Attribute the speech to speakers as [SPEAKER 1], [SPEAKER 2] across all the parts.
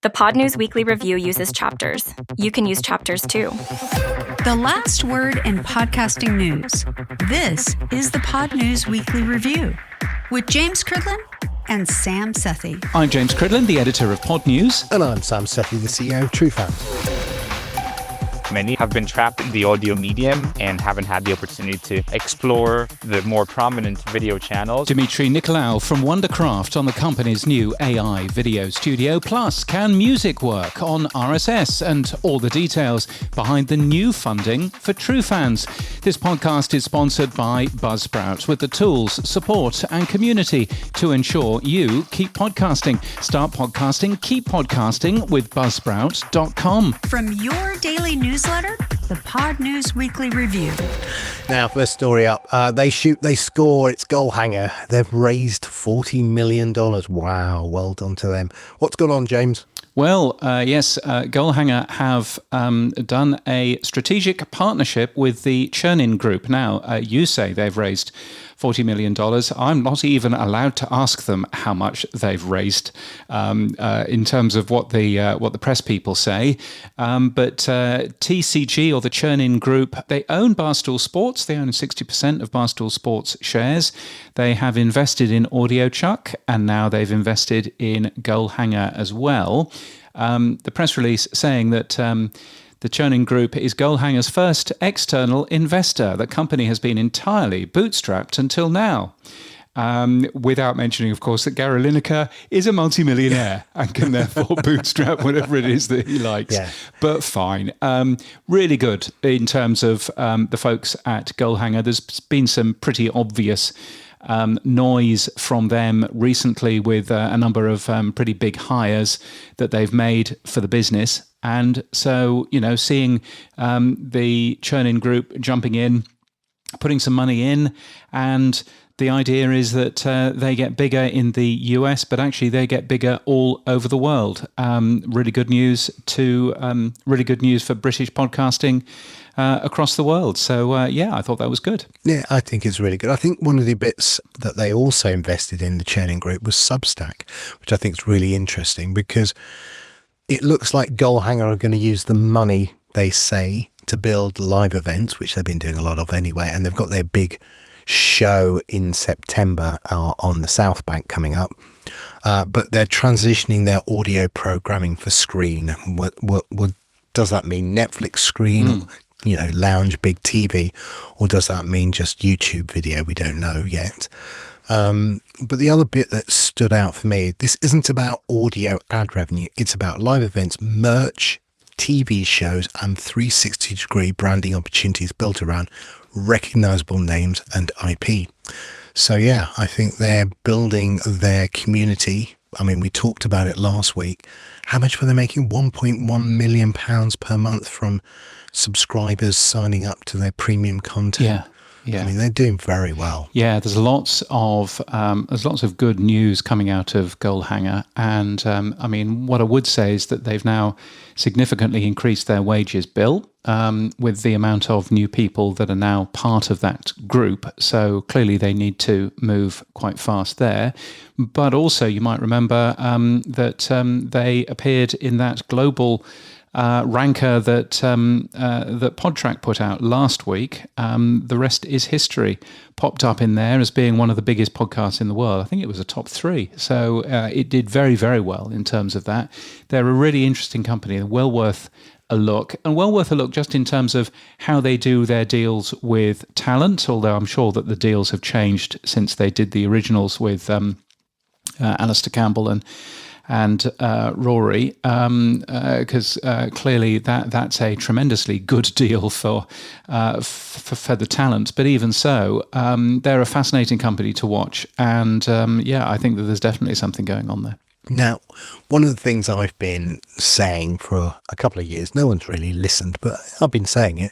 [SPEAKER 1] The Pod News Weekly Review uses chapters. You can use chapters too.
[SPEAKER 2] The last word in podcasting news. This is the Pod News Weekly Review with James Cridland and Sam Sethi.
[SPEAKER 3] I'm James Cridland, the editor of Pod News.
[SPEAKER 4] And I'm Sam Sethi, the CEO of Truefans.
[SPEAKER 5] Many have been trapped in the audio medium and haven't had the opportunity to explore the more prominent video channels.
[SPEAKER 3] Dimitri Nicolaou from Wondercraft on the company's new AI video studio. Plus, can music work on RSS? And all the details behind the new funding for Truefans. This podcast is sponsored by Buzzsprout with the tools, support and community to ensure you keep podcasting. Start podcasting, keep podcasting with buzzsprout.com.
[SPEAKER 2] From your daily newsletter, the Pod News Weekly Review.
[SPEAKER 4] Now, first story up. They score. It's Goalhanger. They've raised $40 million. Wow, well done to them. What's going on, James?
[SPEAKER 3] Well, yes, Goalhanger have done a strategic partnership with the Chernin Group. Now, you say they've raised $40 million. I'm not even allowed to ask them how much they've raised in terms of what the press people say. But TCG, or the Chernin Group, they own Barstool Sports. They own 60% of Barstool Sports shares. They have invested in AudioChuck, and now they've invested in Goalhanger as well. The press release saying that the Chernin Group is Goalhanger's first external investor. The company has been entirely bootstrapped until now. Without mentioning, of course, that Gary Lineker is a multimillionaire and can therefore bootstrap whatever it is that he likes. Yeah. But fine. Really good in terms of the folks at Goalhanger. There's been some pretty obvious noise from them recently with a number of pretty big hires that they've made for the business. And so, seeing the Chernin Group jumping in, putting some money in, and the idea is that they get bigger in the US, but actually they get bigger all over the world. Really good news for British podcasting across the world. So, I thought that was good.
[SPEAKER 4] Yeah, I think it's really good. I think one of the bits that they also invested in, the Chernin Group, was Substack, which I think is really interesting because it looks like Goalhanger are going to use the money, they say, to build live events, which they've been doing a lot of anyway, and they've got their big show in September on the South Bank coming up. But they're transitioning their audio programming for screen. What does that mean? Netflix screen, lounge, big TV, or does that mean just YouTube video? We don't know yet. But the other bit that stood out for me, this isn't about audio ad revenue. It's about live events, merch, TV shows, and 360-degree branding opportunities built around recognizable names and IP. So, yeah, I think they're building their community. I mean, we talked about it last week. How much were they making? £1.1 million per month from subscribers signing up to their premium content.
[SPEAKER 3] Yeah.
[SPEAKER 4] I mean, they're doing very well.
[SPEAKER 3] Yeah, there's lots of good news coming out of Goalhanger, and what I would say is that they've now significantly increased their wages bill with the amount of new people that are now part of that group. So clearly they need to move quite fast there. But also, you might remember that they appeared in that global ranker that Podtrac put out last week. The rest is history. Popped up in there as being one of the biggest podcasts in the world. I think it was a top 3. So it did very, very well in terms of that. They're a really interesting company, well worth a look, and well worth a look just in terms of how they do their deals with talent, although I'm sure that the deals have changed since they did the originals with Alistair Campbell and Rory, because clearly that's a tremendously good deal for the talent. But even so, they're a fascinating company to watch, and I think that there's definitely something going on there.
[SPEAKER 4] Now, one of the things I've been saying for a couple of years, no one's really listened, but I've been saying it,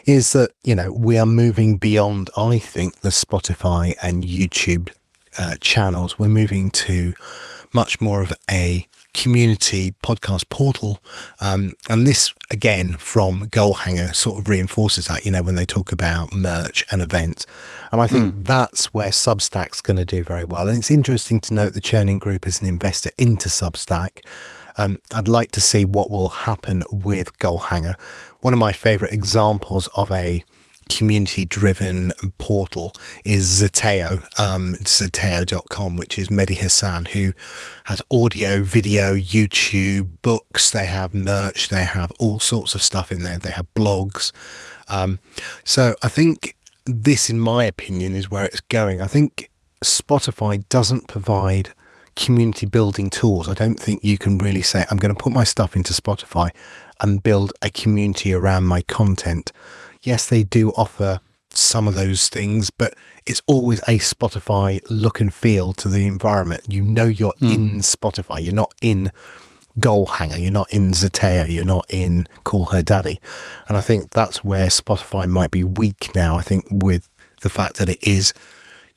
[SPEAKER 4] is that, we are moving beyond, I think, the Spotify and YouTube channels. We're moving to much more of a community podcast portal. And this, again, from Goalhanger sort of reinforces that, when they talk about merch and events. And I think that's where Substack's going to do very well. And it's interesting to note the Chernin Group is an investor into Substack. I'd like to see what will happen with Goalhanger. One of my favorite examples of a community-driven portal is Zeteo, zeteo.com, which is Mehdi Hassan, who has audio, video, YouTube, books. They have merch. They have all sorts of stuff in there. They have blogs. So I think this, in my opinion, is where it's going. I think Spotify doesn't provide community building tools. I don't think you can really say, I'm going to put my stuff into Spotify and build a community around my content. Yes, they do offer some of those things, but it's always a Spotify look and feel to the environment. You know you're in Spotify. You're not in Goalhanger. You're not in Zeteo. You're not in Call Her Daddy. And I think that's where Spotify might be weak now. I think with the fact that it is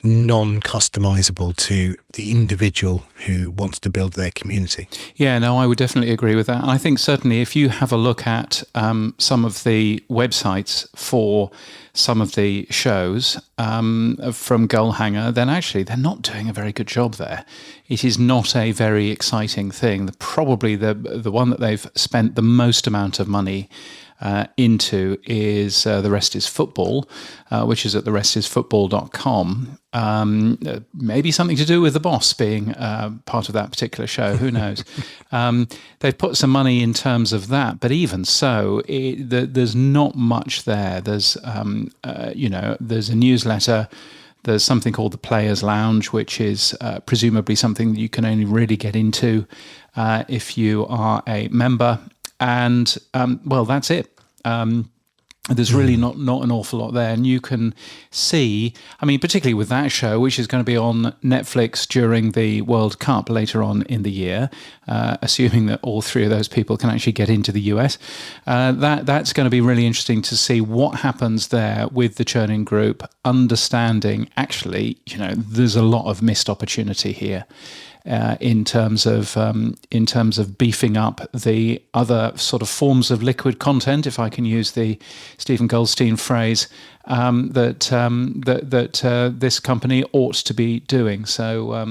[SPEAKER 4] non-customizable to the individual who wants to build their community.
[SPEAKER 3] Yeah, no, I would definitely agree with that. I think certainly if you have a look at some of the websites for some of the shows from Goalhanger, then actually they're not doing a very good job there. It is not a very exciting thing. Probably the one that they've spent the most amount of money into is The Rest is Football, which is at therestisfootball.com. Maybe something to do with the boss being part of that particular show. Who knows? They've put some money in terms of that, but even so, there's not much there. There's there's a newsletter. There's something called the Players Lounge, which is presumably something that you can only really get into if you are a member. And, well, that's it. There's really not an awful lot there. And you can see, I mean, particularly with that show, which is going to be on Netflix during the World Cup later on in the year, assuming that all three of those people can actually get into the US, that's going to be really interesting to see what happens there with the churning group, understanding actually, there's a lot of missed opportunity here. In terms of beefing up the other sort of forms of liquid content, if I can use the Stephen Goldstein phrase, that this company ought to be doing. So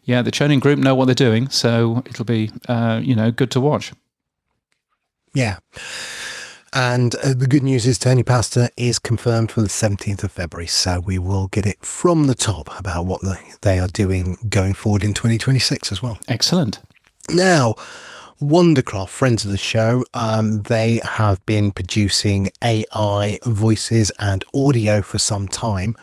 [SPEAKER 3] the churning group know what they're doing, so it'll be good to watch.
[SPEAKER 4] Yeah. And the good news is Tony Pastor is confirmed for the 17th of February. So we will get it from the top about what they are doing going forward in 2026 as well.
[SPEAKER 3] Excellent.
[SPEAKER 4] Now, Wondercraft, friends of the show, they have been producing AI voices and audio for some time.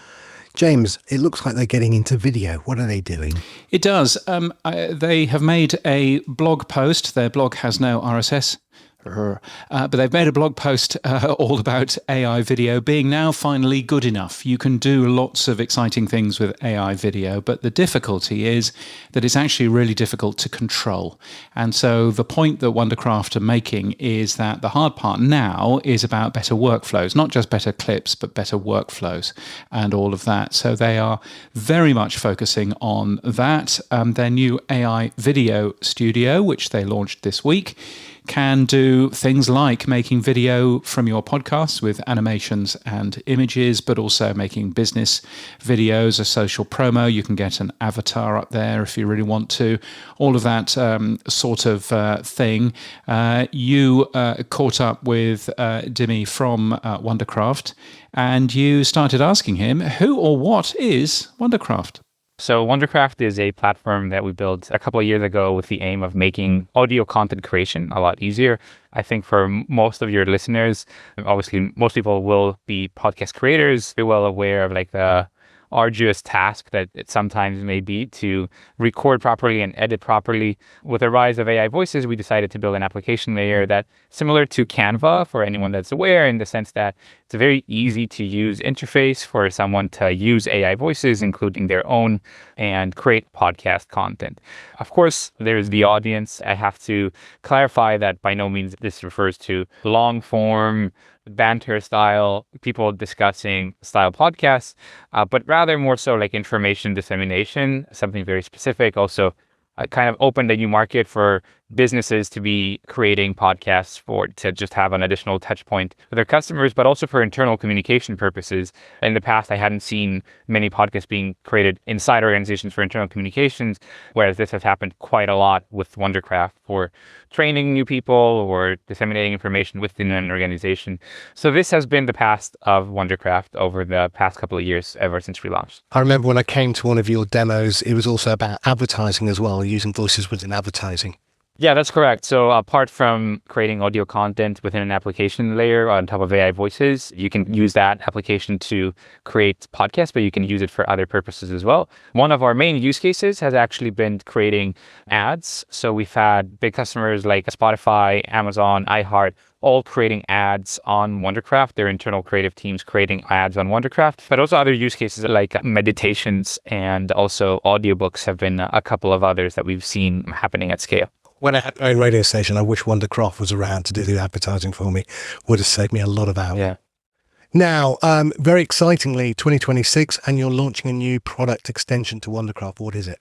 [SPEAKER 4] James, it looks like they're getting into video. What are they doing?
[SPEAKER 3] It does. They have made a blog post. Their blog has no RSS. But they've made a blog post all about AI video being now finally good enough. You can do lots of exciting things with AI video, but the difficulty is that it's actually really difficult to control. And so the point that Wondercraft are making is that the hard part now is about better workflows, not just better clips, but better workflows and all of that. So they are very much focusing on that. Their new AI video studio, which they launched this week, can do things like making video from your podcasts with animations and images, but also making business videos, a social promo. You can get an avatar up there if you really want to. All of that sort of thing. You caught up with Dimi from Wondercraft, and you started asking him, who or what is Wondercraft?
[SPEAKER 5] So Wondercraft is a platform that we built a couple of years ago with the aim of making audio content creation a lot easier. I think for most of your listeners, obviously most people will be podcast creators, be well aware of like the arduous task that it sometimes may be to record properly and edit properly. With the rise of AI voices, we decided to build an application layer that similar to Canva for anyone that's aware, in the sense that it's a very easy to use interface for someone to use AI voices, including their own, and create podcast content. Of course, there's the audience. I have to clarify that by no means this refers to long form banter style, people discussing style podcasts, but rather more so like information dissemination, something very specific. Also, kind of opened a new market for businesses to be creating podcasts to just have an additional touch point for their customers, but also for internal communication purposes. In the past, I hadn't seen many podcasts being created inside organizations for internal communications, whereas this has happened quite a lot with Wondercraft for training new people or disseminating information within an organization. So this has been the past of Wondercraft over the past couple of years, ever since we launched.
[SPEAKER 4] I remember when I came to one of your demos, it was also about advertising as well, using voices within advertising.
[SPEAKER 5] Yeah, that's correct. So apart from creating audio content within an application layer on top of AI voices, you can use that application to create podcasts, but you can use it for other purposes as well. One of our main use cases has actually been creating ads. So we've had big customers like Spotify, Amazon, iHeart, all creating ads on Wondercraft, their internal creative teams creating ads on Wondercraft, but also other use cases like meditations and also audiobooks have been a couple of others that we've seen happening at scale.
[SPEAKER 4] When I had my own radio station, I wish Wondercraft was around to do the advertising for me. Would have saved me a lot of hours.
[SPEAKER 5] Yeah.
[SPEAKER 4] Now, very excitingly, 2026, and you're launching a new product extension to Wondercraft. What is it?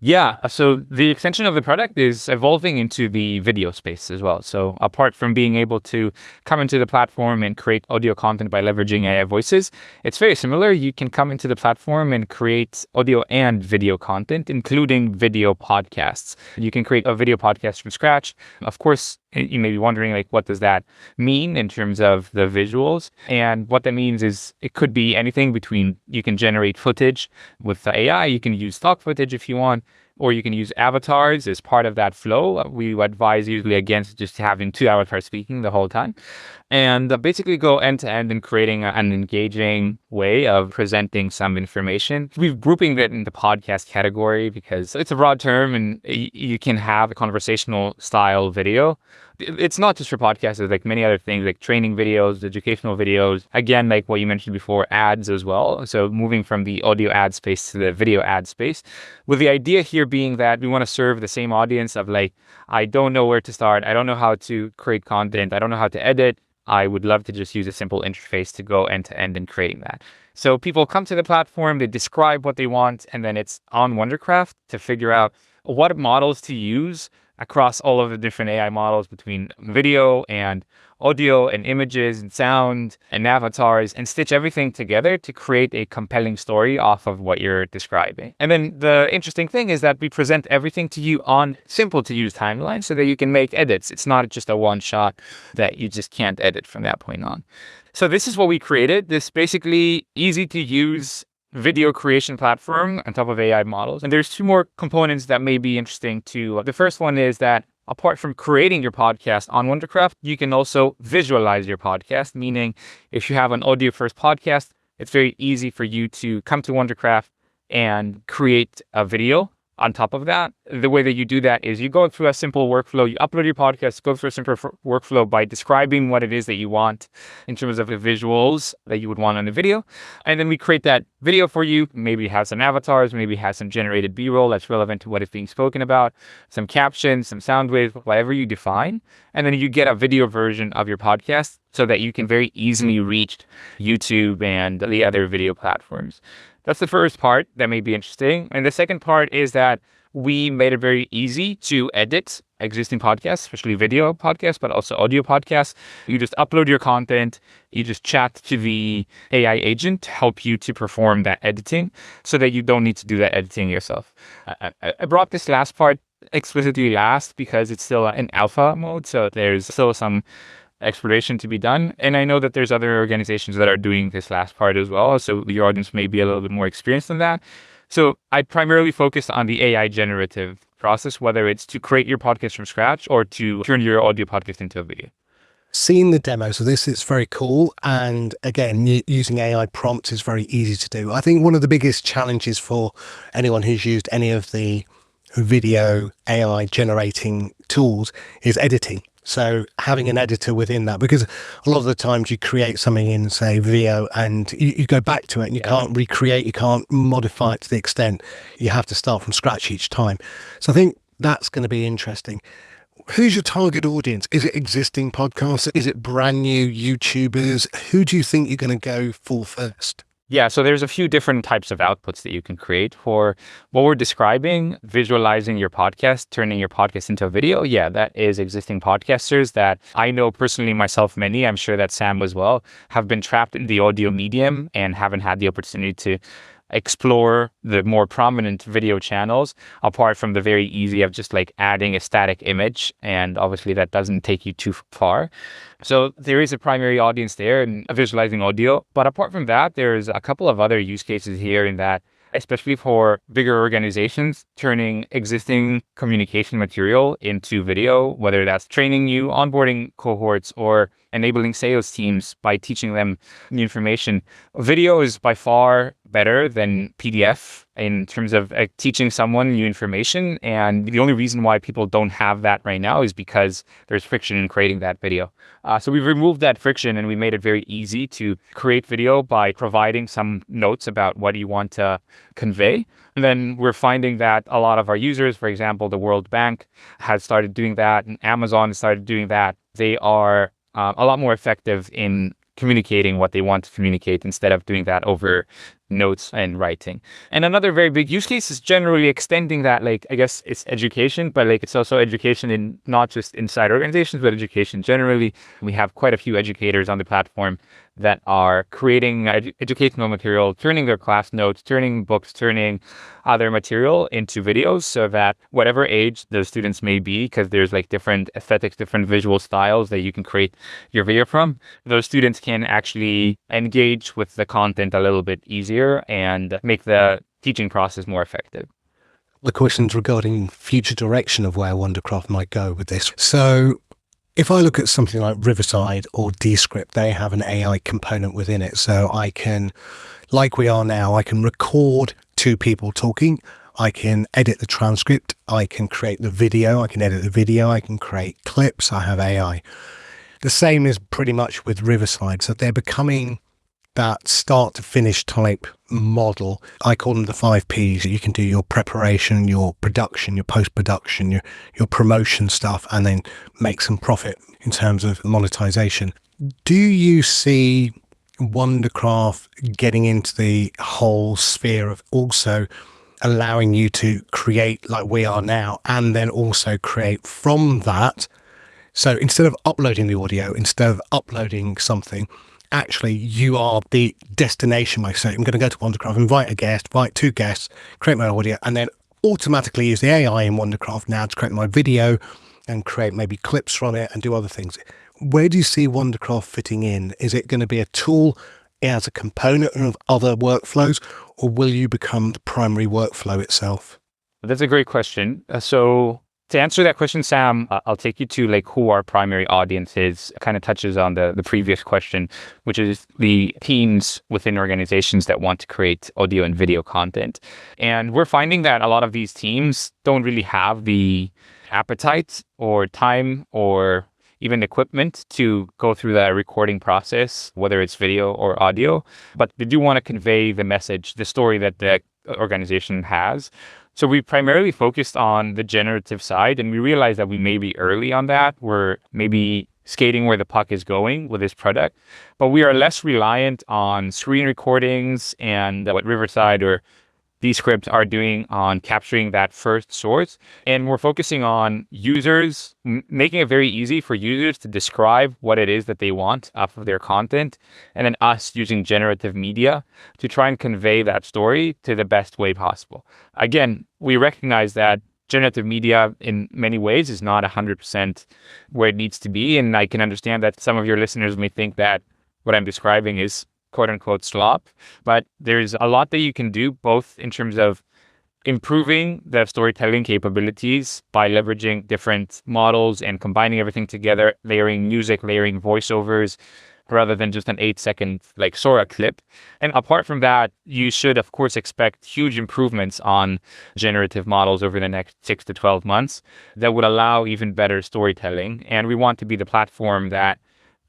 [SPEAKER 5] Yeah, so the extension of the product is evolving into the video space as well. So apart from being able to come into the platform and create audio content by leveraging AI voices, it's very similar. You can come into the platform and create audio and video content, including video podcasts. You can create a video podcast from scratch. Of course, you may be wondering, like, what does that mean in terms of the visuals? And what that means is it could be anything between, you can generate footage with the AI, you can use stock footage if you want, or you can use avatars as part of that flow. We advise usually against just having 2 avatars speaking the whole time. And basically go end to end in creating an engaging way of presenting some information. We're grouping it in the podcast category because it's a broad term and you can have a conversational style video. It's not just for podcasts, there's like many other things like training videos, educational videos. Again, like what you mentioned before, ads as well. So moving from the audio ad space to the video ad space, with the idea here being that we want to serve the same audience of like, I don't know where to start. I don't know how to create content. I don't know how to edit. I would love to just use a simple interface to go end to end in creating that. So people come to the platform, they describe what they want, and then it's on Wondercraft to figure out what models to use across all of the different AI models between video and audio and images and sound and avatars, and stitch everything together to create a compelling story off of what you're describing. And then the interesting thing is that we present everything to you on simple to use timelines so that you can make edits. It's not just a one shot that you just can't edit from that point on. So this is what we created, this basically easy to use video creation platform on top of AI models. And there's two more components that may be interesting too. The first one is that apart from creating your podcast on Wondercraft, you can also visualize your podcast, meaning if you have an audio first podcast, it's very easy for you to come to Wondercraft and create a video on top of that. The way that you do that is you go through a simple workflow, you upload your podcast, go through a simple workflow by describing what it is that you want in terms of the visuals that you would want on the video. And then we create that video for you. Maybe it has some avatars, maybe it has some generated B-roll that's relevant to what is being spoken about, some captions, some sound waves, whatever you define. And then you get a video version of your podcast so that you can very easily reach YouTube and the other video platforms. That's the first part that may be interesting. And the second part is that we made it very easy to edit existing podcasts, especially video podcasts, but also audio podcasts. You just upload your content, you just chat to the AI agent to help you to perform that editing so that you don't need to do that editing yourself. I brought this last part explicitly last because it's still in alpha mode, so there's still some exploration to be done. And I know that there's other organizations that are doing this last part as well. So your audience may be a little bit more experienced than that. So I primarily focused on the AI generative process, whether it's to create your podcast from scratch or to turn your audio podcast into a video.
[SPEAKER 4] Seeing the demos of this, it's very cool. And again, using AI prompts is very easy to do. I think one of the biggest challenges for anyone who's used any of the video AI generating tools is editing. So having an editor within that, because a lot of the times you create something in, say, video and you go back to it and you can't recreate, you can't modify it to the extent you have to start from scratch each time. So I think that's going to be interesting. Who's your target audience? Is it existing podcasts? Is it brand new YouTubers? Who do you think you're going to go for first?
[SPEAKER 5] Yeah, so there's a few different types of outputs that you can create for what we're describing, visualizing your podcast, turning your podcast into a video. Yeah, that is existing podcasters that I know personally myself, many, I'm sure that Sam as well, have been trapped in the audio medium and haven't had the opportunity to explore the more prominent video channels apart from the very easy of just like adding a static image. And obviously that doesn't take you too far. So there is a primary audience there and visualizing audio. But apart from that, there's a couple of other use cases here in that, especially for bigger organizations, turning existing communication material into video, whether that's training new onboarding cohorts or enabling sales teams by teaching them new information. Video is by far better than PDF in terms of teaching someone new information. And the only reason why people don't have that right now is because there's friction in creating that video. So we've removed that friction and we made it very easy to create video by providing some notes about what you want to convey. And then we're finding that a lot of our users, for example, the World Bank has started doing that and Amazon has started doing that. They are a lot more effective in communicating what they want to communicate instead of doing that over notes and writing. And another very big use case is generally extending that, like, I guess it's education, but like it's also education in not just inside organizations, but education generally. We have quite a few educators on the platform that are creating educational material, turning their class notes, turning books, turning other material into videos so that whatever age the students may be, because there's like different aesthetics, different visual styles that you can create your video from, those students can actually engage with the content a little bit easier and make the teaching process more effective.
[SPEAKER 4] The questions regarding future direction of where Wondercraft might go with this. So if I look at something like Riverside or Descript, they have an AI component within it. So I can, like we are now, I can record two people talking. I can edit the transcript. I can create the video. I can edit the video. I can create clips. I have AI. The same is pretty much with Riverside. So they're becoming that start to finish type model. I call them the 5 Ps. You can do your preparation, your production, your post-production, your promotion stuff, and then make some profit in terms of monetization. Do you see Wondercraft getting into the whole sphere of also allowing you to create like we are now, and then also create from that? So instead of uploading the audio, instead of uploading something, actually you are the destination. Like, say, I'm going to go to Wondercraft, invite a guest, invite 2 guests, create my audio, and then automatically use the AI in Wondercraft now to create my video and create maybe clips from it and do other things. Where do you see Wondercraft fitting in? Is it going to be a tool as a component of other workflows, or will you become the primary workflow itself?
[SPEAKER 5] That's a great question. So to answer that question, Sam, I'll take you to like who our primary audience is. It kind of touches on the previous question, which is the teams within organizations that want to create audio and video content. And we're finding that a lot of these teams don't really have the appetite or time or even equipment to go through that recording process, whether it's video or audio, but they do want to convey the message, the story that the organization has. So we primarily focused on the generative side, and we realized that we may be early on that. We're maybe skating where the puck is going with this product, but we are less reliant on screen recordings and what Riverside or Descript are doing on capturing that first source. And we're focusing on users, making it very easy for users to describe what it is that they want off of their content, and then us using generative media to try and convey that story to the best way possible. Again, we recognize that generative media in many ways is not 100% where it needs to be. And I can understand that some of your listeners may think that what I'm describing is quote unquote slop, but there's a lot that you can do both in terms of improving the storytelling capabilities by leveraging different models and combining everything together, layering music, layering voiceovers, rather than just an 8-second like Sora clip. And apart from that, you should of course expect huge improvements on generative models over the next 6 to 12 months that would allow even better storytelling. And we want to be the platform that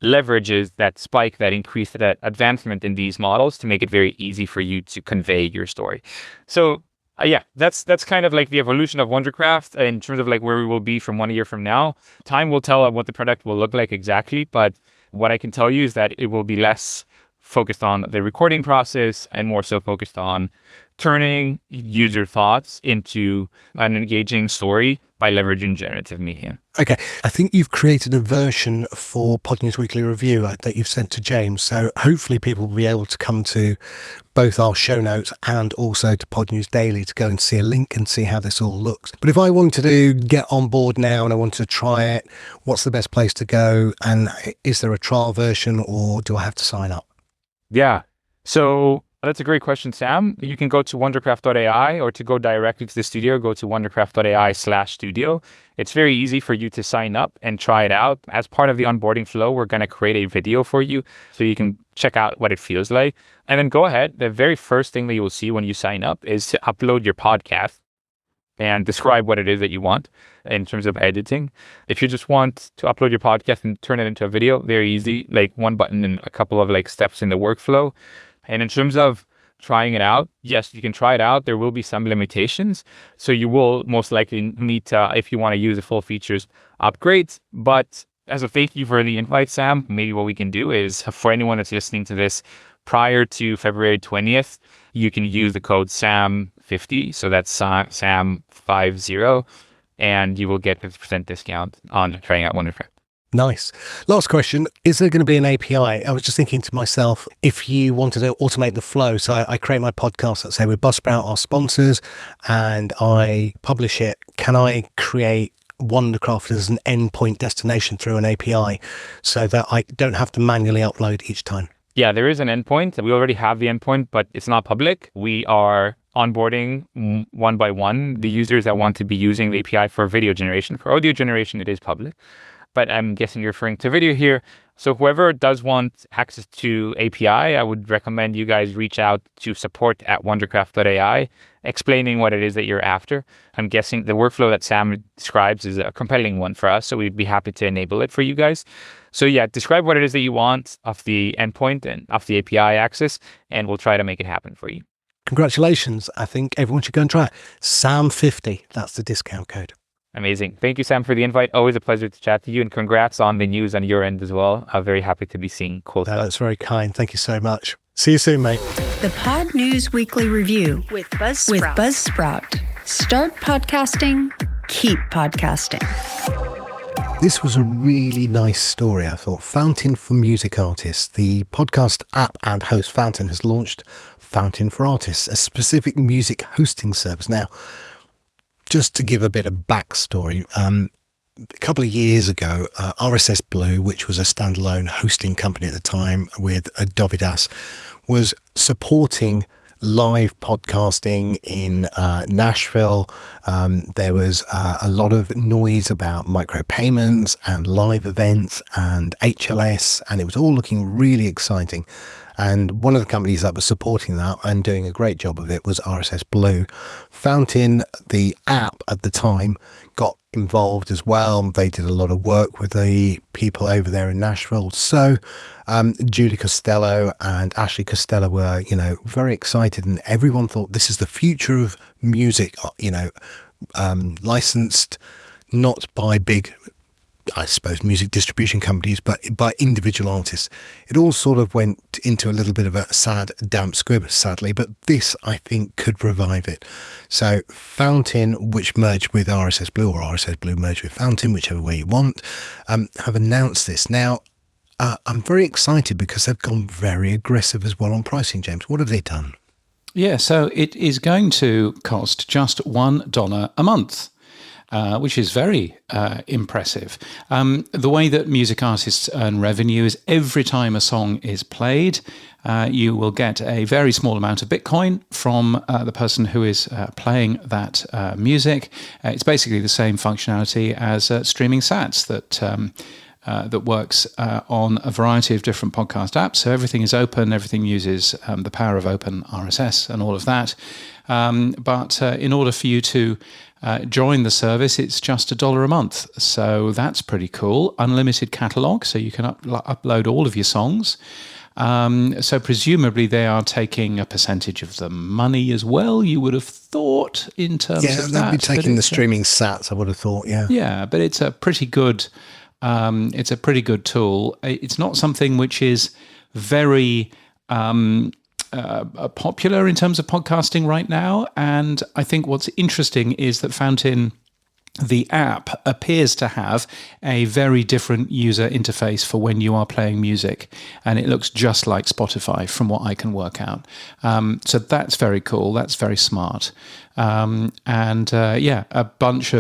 [SPEAKER 5] leverages that spike, that increase, that advancement in these models to make it very easy for you to convey your story. So yeah, that's kind of like the evolution of Wondercraft in terms of like where we will be from 1 year from now. Time will tell what the product will look like exactly, but what I can tell you is that it will be less focused on the recording process and more so focused on turning user thoughts into an engaging story by leveraging generative media.
[SPEAKER 4] Okay, I think you've created a version for Pod News Weekly Review that you've sent to James. So hopefully people will be able to come to both our show notes and also to Pod News Daily to go and see a link and see how this all looks. But if I wanted to get on board now and I wanted to try it, what's the best place to go? And is there a trial version or do I have to sign up?
[SPEAKER 5] Yeah. So that's a great question, Sam. You can go to Wondercraft.ai, or to go directly to the studio, go to Wondercraft.ai/studio. It's very easy for you to sign up and try it out. As part of the onboarding flow, we're going to create a video for you so you can check out what it feels like. And then go ahead. The very first thing that you will see when you sign up is to upload your podcast and describe what it is that you want in terms of editing. If you just want to upload your podcast and turn it into a video, very easy, like one button and a couple of steps in the workflow. And in terms of trying it out, yes, you can try it out. There will be some limitations. So you will most likely need to, if you want to use the full features, upgrades. But as a thank you for the invite, Sam, maybe what we can do is, for anyone that's listening to this prior to February 20th, you can use the code SAM50. So that's SAM50. And you will get 50% discount on trying out Wondercraft.
[SPEAKER 4] Nice. Last question. Is there going to be an API? I was just thinking to myself, if you wanted to automate the flow, so I create my podcast, let's say with Buzzsprout, our sponsors, and I publish it, can I create Wondercraft as an endpoint destination through an API so that I don't have to manually upload each time?
[SPEAKER 5] Yeah, there is an endpoint. We already have the endpoint, but it's not public. We are onboarding one by one the users that want to be using the API for video generation. For audio generation, it is public. But I'm guessing you're referring to video here. So whoever does want access to API, I would recommend you guys reach out to support@wondercraft.ai, explaining what it is that you're after. I'm guessing the workflow that Sam describes is a compelling one for us, so we'd be happy to enable it for you guys. So yeah, describe what it is that you want of the endpoint and of the API access, and we'll try to make it happen for you.
[SPEAKER 4] Congratulations. I think everyone should go and try it. SAM50, that's the discount code.
[SPEAKER 5] Amazing. Thank you, Sam, for the invite. Always a pleasure to chat to you, and congrats on the news on your end as well. I'm very happy to be seeing cool stuff.
[SPEAKER 4] That's very kind. Thank you so much. See you soon, mate.
[SPEAKER 2] The Pod News Weekly Review
[SPEAKER 6] with Buzzsprout.
[SPEAKER 2] Start podcasting, keep podcasting.
[SPEAKER 4] This was a really nice story, I thought. Fountain for music artists. The podcast app and host Fountain has launched Fountain for Artists, a specific music hosting service. Now, just to give a bit of backstory, a couple of years ago, RSS Blue, which was a standalone hosting company at the time with Dovidas, was supporting live podcasting in Nashville. There was a lot of noise about micropayments and live events and HLS, and it was all looking really exciting. And one of the companies that was supporting that and doing a great job of it was RSS Blue. Fountain, the app at the time, got involved as well. They did a lot of work with the people over there in Nashville. So Julie Costello and Ashley Costello were, very excited, and everyone thought this is the future of music, licensed not by big, I suppose, music distribution companies, but by individual artists. It all sort of went into a little bit of a sad, damp squib, sadly, but this, I think, could revive it. So Fountain, which merged with RSS Blue, or RSS Blue merged with Fountain, whichever way you want, have announced this. Now, I'm very excited because they've gone very aggressive as well on pricing, James. What have they done?
[SPEAKER 3] Yeah, so it is going to cost just $1 a month. Which is very impressive. The way that music artists earn revenue is every time a song is played, you will get a very small amount of Bitcoin from the person who is playing that music. It's basically the same functionality as streaming sats that works on a variety of different podcast apps. So everything is open, everything uses the power of open RSS and all of that. But in order for you to join the service, it's just $1 a month. So that's pretty cool. Unlimited catalog, so you can upload all of your songs. So presumably they are taking a percentage of the money as well, you would have thought, in terms of that.
[SPEAKER 4] Yeah, they'd be taking the streaming sats, I would have thought, yeah.
[SPEAKER 3] Yeah, but it's a pretty good tool. It's not something which is very popular in terms of podcasting right now. And I think what's interesting is that Fountain, the app, appears to have a very different user interface for when you are playing music, and it looks just like Spotify from what I can work out. So that's very cool. That's very smart. A bunch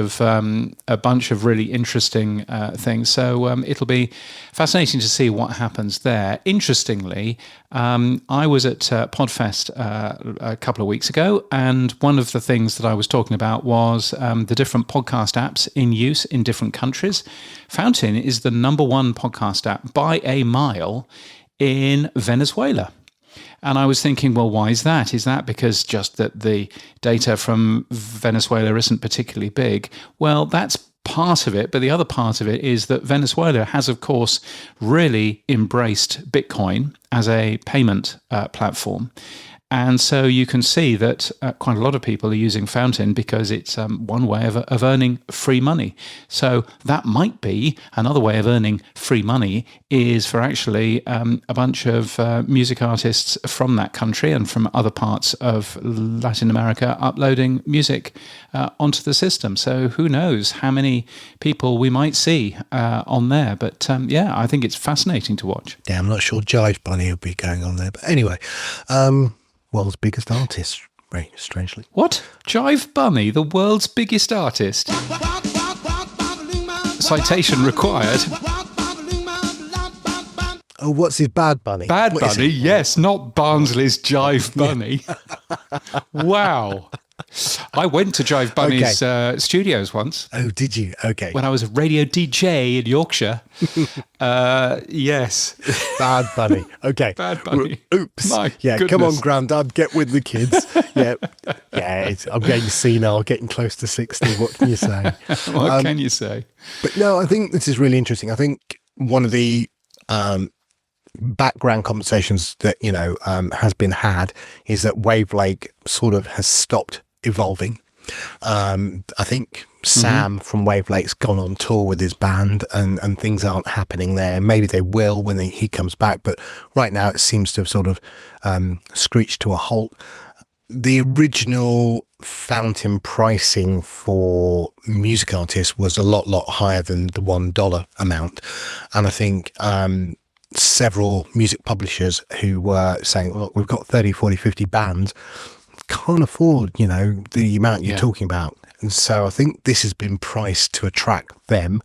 [SPEAKER 3] of really interesting things. So it'll be fascinating to see what happens there. Interestingly, I was at Podfest a couple of weeks ago, and one of the things that I was talking about was the different podcast apps in use in different countries. Fountain is the number one podcast app by a mile in Venezuela. And I was thinking, well, why is that? Is that because just that the data from Venezuela isn't particularly big? Well, that's part of it. But the other part of it is that Venezuela has, of course, really embraced Bitcoin as a payment platform. And so you can see that quite a lot of people are using Fountain because it's one way of earning free money. So that might be another way of earning free money, is for actually a bunch of music artists from that country and from other parts of Latin America uploading music onto the system. So who knows how many people we might see on there. But I think it's fascinating to watch.
[SPEAKER 4] Yeah, I'm not sure Jive Bunny will be going on there. But anyway, world's biggest artist, very strangely.
[SPEAKER 3] What? Jive Bunny, the world's biggest artist? Citation required.
[SPEAKER 4] Oh, what's his Bad Bunny?
[SPEAKER 3] Bad Bunny, yes, not Barnsley's Jive Bunny. Wow. I went to Jive Bunny's studios once.
[SPEAKER 4] Oh, did you? Okay.
[SPEAKER 3] When I was a radio DJ in Yorkshire. Yes.
[SPEAKER 4] Bad Bunny. Okay.
[SPEAKER 3] Bad Bunny.
[SPEAKER 4] Oops.
[SPEAKER 3] My
[SPEAKER 4] goodness. Come on, Grandad, get with the kids. Yeah. I'm getting senile, getting close to 60. What can you say?
[SPEAKER 3] What can you say?
[SPEAKER 4] But no, I think this is really interesting. I think one of the background conversations that has been had is that Wavelake sort of has stopped evolving. I think Sam from Wavelake's gone on tour with his band, and things aren't happening there. Maybe they will when he comes back, but right now it seems to have sort of screeched to a halt. The original Fountain pricing for music artists was a lot higher than the $1 amount, and I think several music publishers who were saying, look, we've got 30, 40, 50 bands, can't afford, the amount you're talking about. And so I think this has been priced to attract them.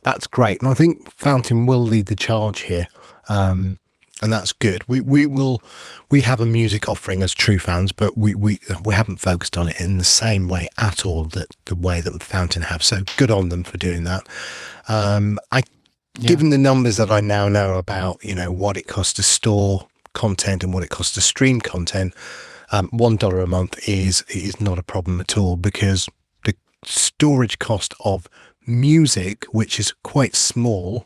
[SPEAKER 4] That's great. And I think Fountain will lead the charge here. And that's good. We have a music offering as Truefans, but we haven't focused on it in the same way at all that the way that Fountain have. So good on them for doing that. Given the numbers that I now know about, what it costs to store content and what it costs to stream content, $1 a month is not a problem at all, because the storage cost of music, which is quite small,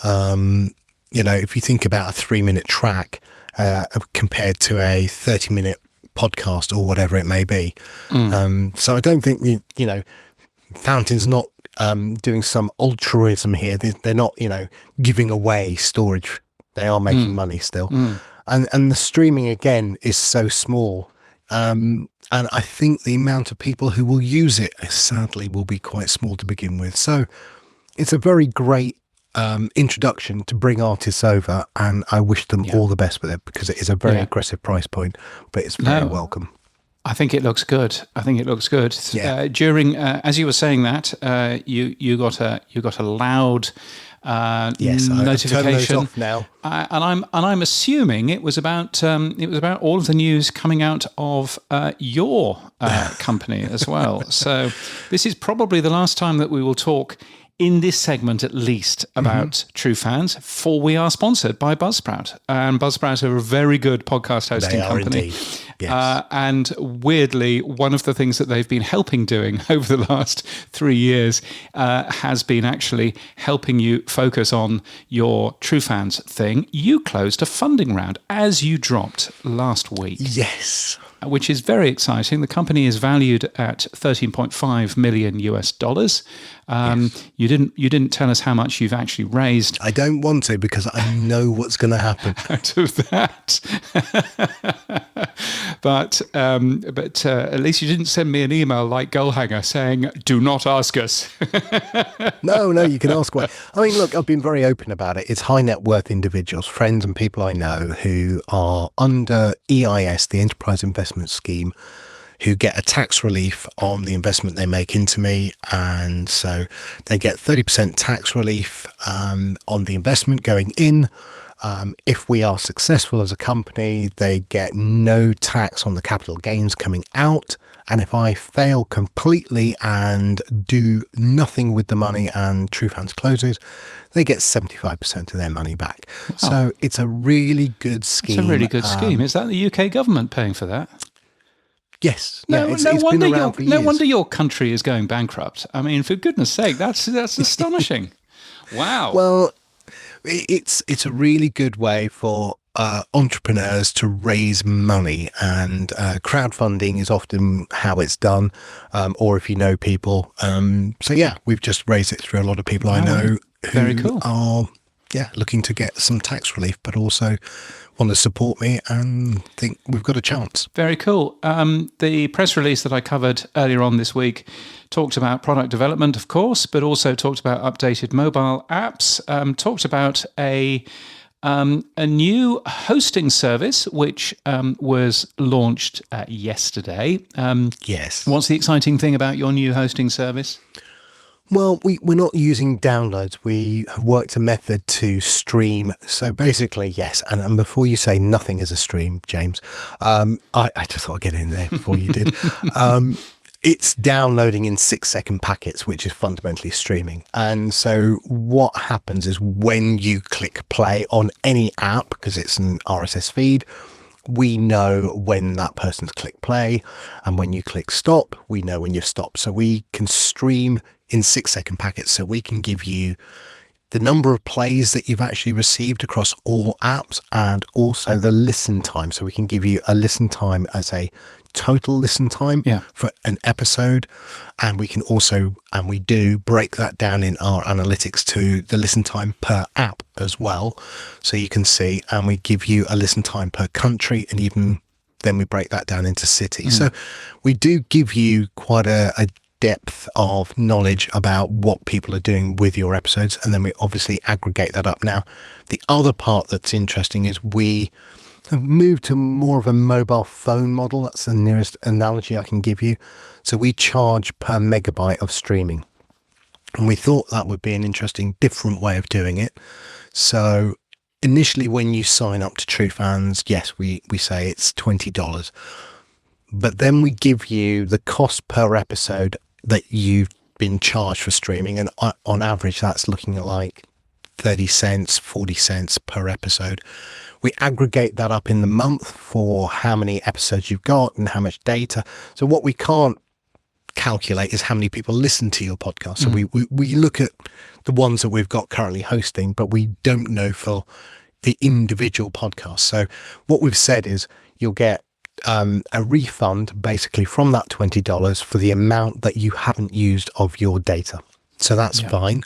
[SPEAKER 4] if you think about a 3-minute track compared to a 30-minute podcast or whatever it may be. So I don't think, Fountain's not doing some altruism here. They're not, giving away storage. They are making money still. And the streaming, again, is so small. And I think the amount of people who will use it, sadly, will be quite small to begin with. So it's a very great introduction to bring artists over, and I wish them all the best with it, because it is a very aggressive price point, but it's very welcome.
[SPEAKER 3] I think it looks good.
[SPEAKER 4] Yeah.
[SPEAKER 3] During, as you were saying that, you got a loud notification.
[SPEAKER 4] I turn those off now.
[SPEAKER 3] And I'm assuming it was about all of the news coming out of your company as well. So this is probably the last time that we will talk in this segment, at least, about Truefans, for we are sponsored by Buzzsprout. And Buzzsprout are a very good podcast hosting company.
[SPEAKER 4] Indeed. Yes.
[SPEAKER 3] And weirdly, one of the things that they've been helping doing over the last 3 years has been actually helping you focus on your Truefans thing. You closed a funding round, as you dropped last week.
[SPEAKER 4] Yes.
[SPEAKER 3] which is very exciting. The company is valued at $13.5 million US.
[SPEAKER 4] Yes.
[SPEAKER 3] You didn't tell us how much you've actually raised
[SPEAKER 4] I don't want to because I know what's going to happen.
[SPEAKER 3] out of that. But at least you didn't send me an email like Goalhanger saying, "Do not ask us."
[SPEAKER 4] No, you can ask why. I mean, look, I've been very open about it. It's high net worth individuals, friends and people I know who are under EIS, the Enterprise Investment Scheme, who get a tax relief on the investment they make into me. And so they get 30% tax relief on the investment going in. If we are successful as a company, they get no tax on the capital gains coming out. And if I fail completely and do nothing with the money and Truefans closes, they get 75% of their money back. Wow. So it's a really good scheme.
[SPEAKER 3] It's a really good scheme. Is that the UK government paying for that?
[SPEAKER 4] Yes.
[SPEAKER 3] No,
[SPEAKER 4] yeah,
[SPEAKER 3] no wonder
[SPEAKER 4] been around for years.
[SPEAKER 3] No wonder your country is going bankrupt. I mean, for goodness sake, that's astonishing. Wow.
[SPEAKER 4] Well, it's a really good way for entrepreneurs to raise money, and crowdfunding is often how it's done, or if you know people. So yeah, we've just raised it through a lot of people I know who are looking to get some tax relief, but also want to support me and think we've got a chance.
[SPEAKER 3] Very cool. The press release that I covered earlier on this week talked about product development, of course, but also talked about updated mobile apps, talked about a new hosting service, which was launched yesterday.
[SPEAKER 4] Yes.
[SPEAKER 3] What's the exciting thing about your new hosting service?
[SPEAKER 4] Well, we're not using downloads. We have worked a method to stream. So basically, yes. And before you say nothing is a stream, James, I just thought I'd get in there before you did. It's downloading in 6-second packets, which is fundamentally streaming. And so what happens is when you click play on any app, because it's an RSS feed, we know when that person's clicked play. And when you click stop, we know when you've stopped. So we can stream in 6-second packets. So we can give you the number of plays that you've actually received across all apps and also the listen time. So we can give you a listen time as a total listen time for an episode. And we can also, and we do break that down in our analytics to the listen time per app as well. So you can see, and we give you a listen time per country, and even then we break that down into city. So we do give you quite a depth of knowledge about what people are doing with your episodes, and then we obviously aggregate that up. Now, the other part that's interesting is we have moved to more of a mobile phone model. That's the nearest analogy I can give you. So we charge per megabyte of streaming, and we thought that would be an interesting different way of doing it. So initially when you sign up to Truefans, yes, we say it's $20, but then we give you the cost per episode that you've been charged for streaming. And on average, that's looking at like 30 cents, 40 cents per episode. We aggregate that up in the month for how many episodes you've got and how much data. So what we can't calculate is how many people listen to your podcast. So we look at the ones that we've got currently hosting, but we don't know for the individual podcast. So what we've said is you'll get a refund basically from that $20 for the amount that you haven't used of your data. So that's fine.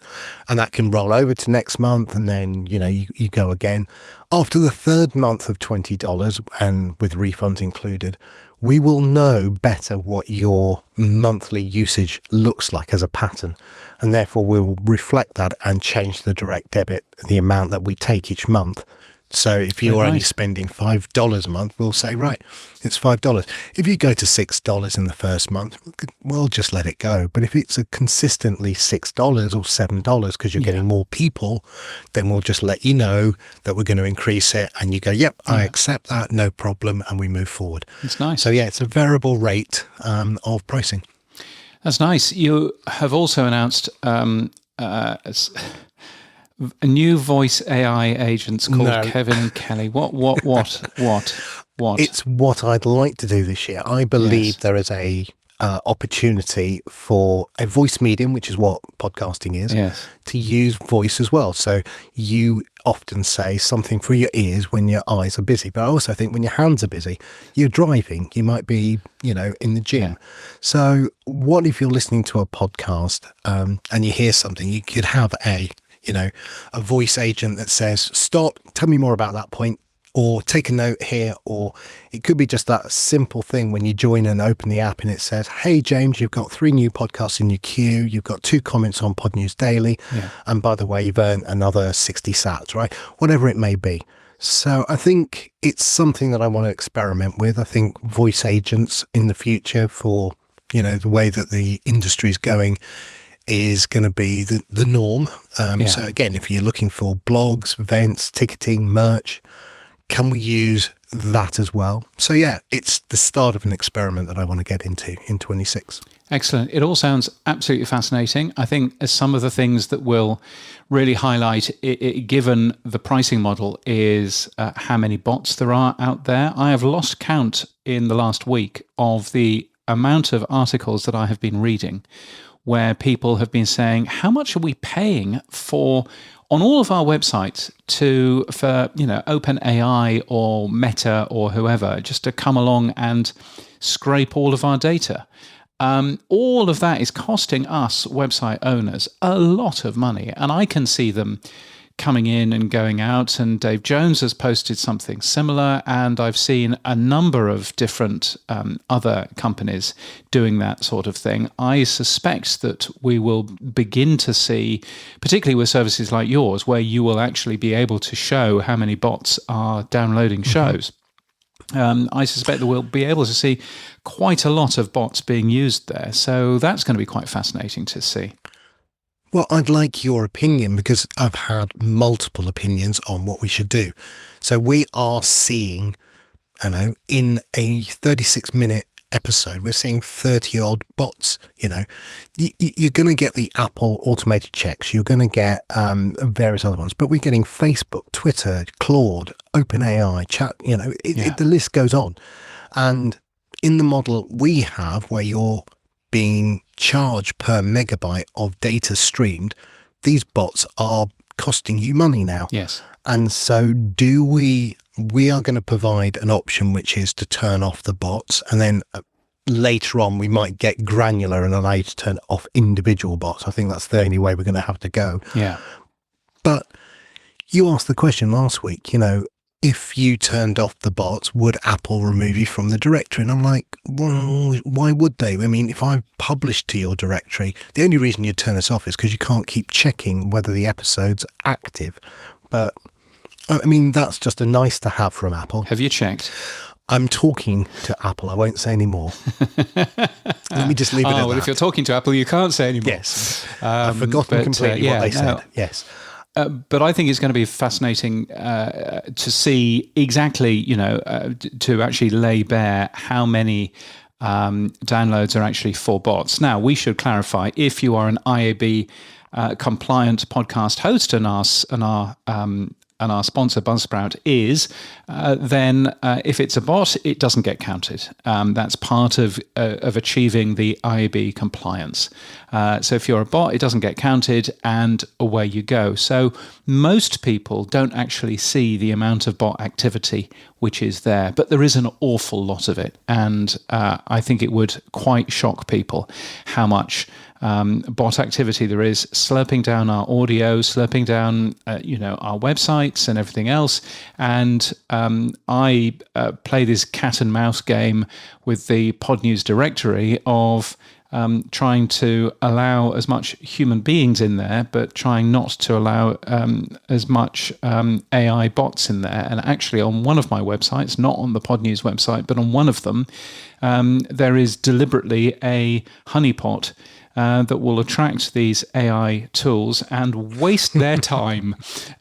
[SPEAKER 4] And that can roll over to next month. And then, you go again. After the third month of $20 and with refunds included, we will know better what your monthly usage looks like as a pattern. And therefore we'll reflect that and change the direct debit, the amount that we take each month. So if you're only spending $5 a month, we'll say, right, it's $5. If you go to $6 in the first month, we'll just let it go. But if it's a consistently $6 or $7 because you're getting more people, then we'll just let you know that we're going to increase it. And you go, yep, I accept that, no problem. And we move forward.
[SPEAKER 3] It's nice.
[SPEAKER 4] So it's a variable rate of pricing.
[SPEAKER 3] That's nice. You have also announced a new voice AI agents called Kevin Kelly. What? What?
[SPEAKER 4] It's what I'd like to do this year. I believe there is a opportunity for a voice medium, which is what podcasting is,
[SPEAKER 3] Yes.
[SPEAKER 4] to use voice as well. So you often say something for your ears when your eyes are busy, but I also think when your hands are busy, you're driving, you might be, in the gym.
[SPEAKER 3] Yeah.
[SPEAKER 4] So what if you're listening to a podcast and you hear something? You could have a voice agent that says, stop, tell me more about that point, or take a note here. Or it could be just that simple thing when you join and open the app and it says, hey, James, you've got 3 new podcasts in your queue. You've got 2 comments on Pod News Daily.
[SPEAKER 3] Yeah.
[SPEAKER 4] And by the way, you've earned another 60 sats, right? Whatever it may be. So I think it's something that I want to experiment with. I think voice agents in the future for, the way that the industry is going is going to be the norm. So again, if you're looking for blogs, events, ticketing, merch, can we use that as well? So yeah, it's the start of an experiment that I want to get into in 26.
[SPEAKER 3] Excellent. It all sounds absolutely fascinating. I think as some of the things that will really highlight it, given the pricing model, is how many bots there are out there. I have lost count in the last week of the amount of articles that I have been reading where people have been saying, how much are we paying on all of our websites for OpenAI or Meta or whoever, just to come along and scrape all of our data. All of that is costing us website owners a lot of money, and I can see them coming in and going out, and Dave Jones has posted something similar, and I've seen a number of different other companies doing that sort of thing. I suspect that we will begin to see, particularly with services like yours, where you will actually be able to show how many bots are downloading shows. I suspect that we'll be able to see quite a lot of bots being used there. So that's going to be quite fascinating to see.
[SPEAKER 4] Well, I'd like your opinion because I've had multiple opinions on what we should do. So we are seeing, in a 36-minute episode, we're seeing 30-odd bots. You're going to get the Apple automated checks. You're going to get various other ones. But we're getting Facebook, Twitter, Claude, OpenAI, chat. The list goes on. And in the model we have, where you're being charged per megabyte of data streamed, these bots are costing you money now.
[SPEAKER 3] Yes.
[SPEAKER 4] And so we are going to provide an option which is to turn off the bots, and then later on we might get granular and allow you to turn off individual bots. I think that's the only way we're going to have to go.
[SPEAKER 3] Yeah.
[SPEAKER 4] But you asked the question last week, if you turned off the bots, would Apple remove you from the directory? And I'm like, well, why would they? I mean, if I published to your directory, the only reason you'd turn us off is because you can't keep checking whether the episode's active. But I mean, that's just a nice to have from Apple.
[SPEAKER 3] Have you checked?
[SPEAKER 4] I'm talking to Apple. I won't say any more. Let me just leave it at that.
[SPEAKER 3] Well, if you're talking to Apple, you can't say any more.
[SPEAKER 4] Yes. I've forgotten completely what they said. Yes.
[SPEAKER 3] But I think it's going to be fascinating to see exactly, to actually lay bare how many downloads are actually for bots. Now, we should clarify, if you are an IAB compliant podcast host and our sponsor Buzzsprout is, then if it's a bot, it doesn't get counted. That's part of achieving the IAB compliance. So if you're a bot, it doesn't get counted, and away you go. So most people don't actually see the amount of bot activity which is there, but there is an awful lot of it. And I think it would quite shock people how much bot activity there is, slurping down our audio, slurping down our websites and everything else. And I play this cat and mouse game with the Pod News directory of trying to allow as much human beings in there, but trying not to allow as much AI bots in there. And actually on one of my websites, not on the Pod News website, but on one of them, there is deliberately a honeypot that will attract these AI tools and waste their time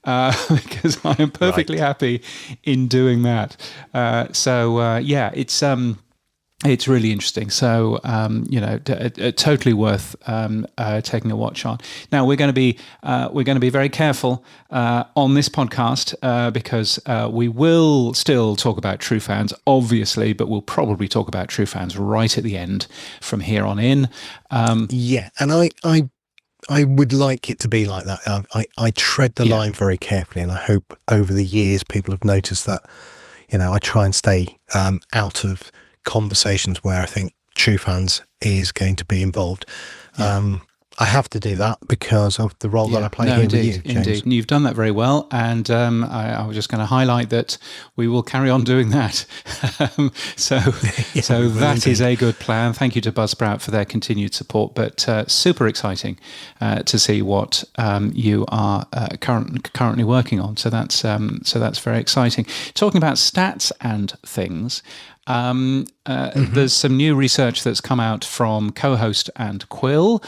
[SPEAKER 3] because I am perfectly happy in doing that. It's It's really interesting. So, totally worth taking a watch on. Now, we're going to be very careful on this podcast because we will still talk about Truefans, obviously, but we'll probably talk about Truefans right at the end from here on in.
[SPEAKER 4] Yeah, and I would like it to be like that. I tread the line very carefully, and I hope over the years people have noticed that. I try and stay out of conversations where I think Truefans is going to be involved. I have to do that because of the role that I play here with you, James.
[SPEAKER 3] Indeed, and you've done that very well. And I was just going to highlight that we will carry on doing that. So that is a good plan. Thank you to Buzzsprout for their continued support. But super exciting to see what you are currently working on. So that's very exciting. Talking about stats and things. There's some new research that's come out from Co-Host and Quill,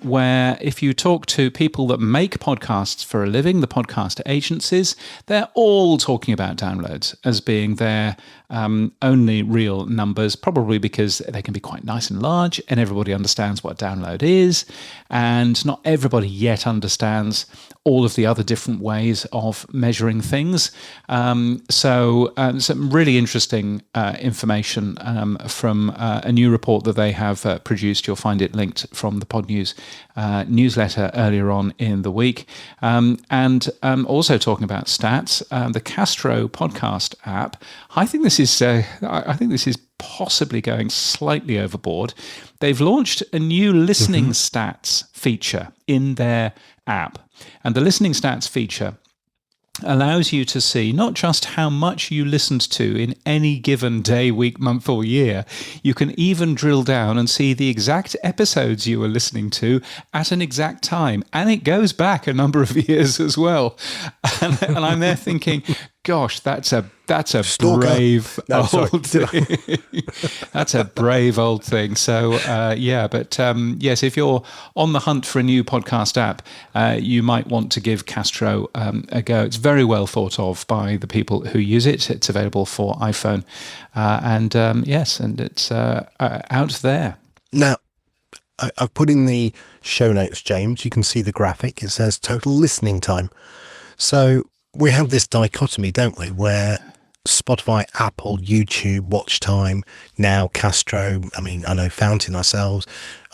[SPEAKER 3] where if you talk to people that make podcasts for a living, the podcast agencies, they're all talking about downloads as being their only real numbers, probably because they can be quite nice and large and everybody understands what download is, and not everybody yet understands all of the other different ways of measuring things. So some really interesting information from a new report that they have produced. You'll find it linked from the Pod News newsletter earlier on in the week. And also talking about stats, the Castro podcast app. I think this is possibly going slightly overboard. They've launched a new listening stats feature in their app. And the listening stats feature allows you to see not just how much you listened to in any given day, week, month, or year. You can even drill down and see the exact episodes you were listening to at an exact time. And it goes back a number of years as well. And I'm there thinking, gosh, that's a brave old thing. That's a brave old thing. So yes, if you're on the hunt for a new podcast app, you might want to give Castro a go. It's very well thought of by the people who use it. It's available for iPhone, and it's out there.
[SPEAKER 4] Now, I've put in the show notes, James. You can see the graphic. It says total listening time. So we have this dichotomy, don't we, where Spotify, Apple, YouTube, Watch Time, now Castro, I know Fountain ourselves,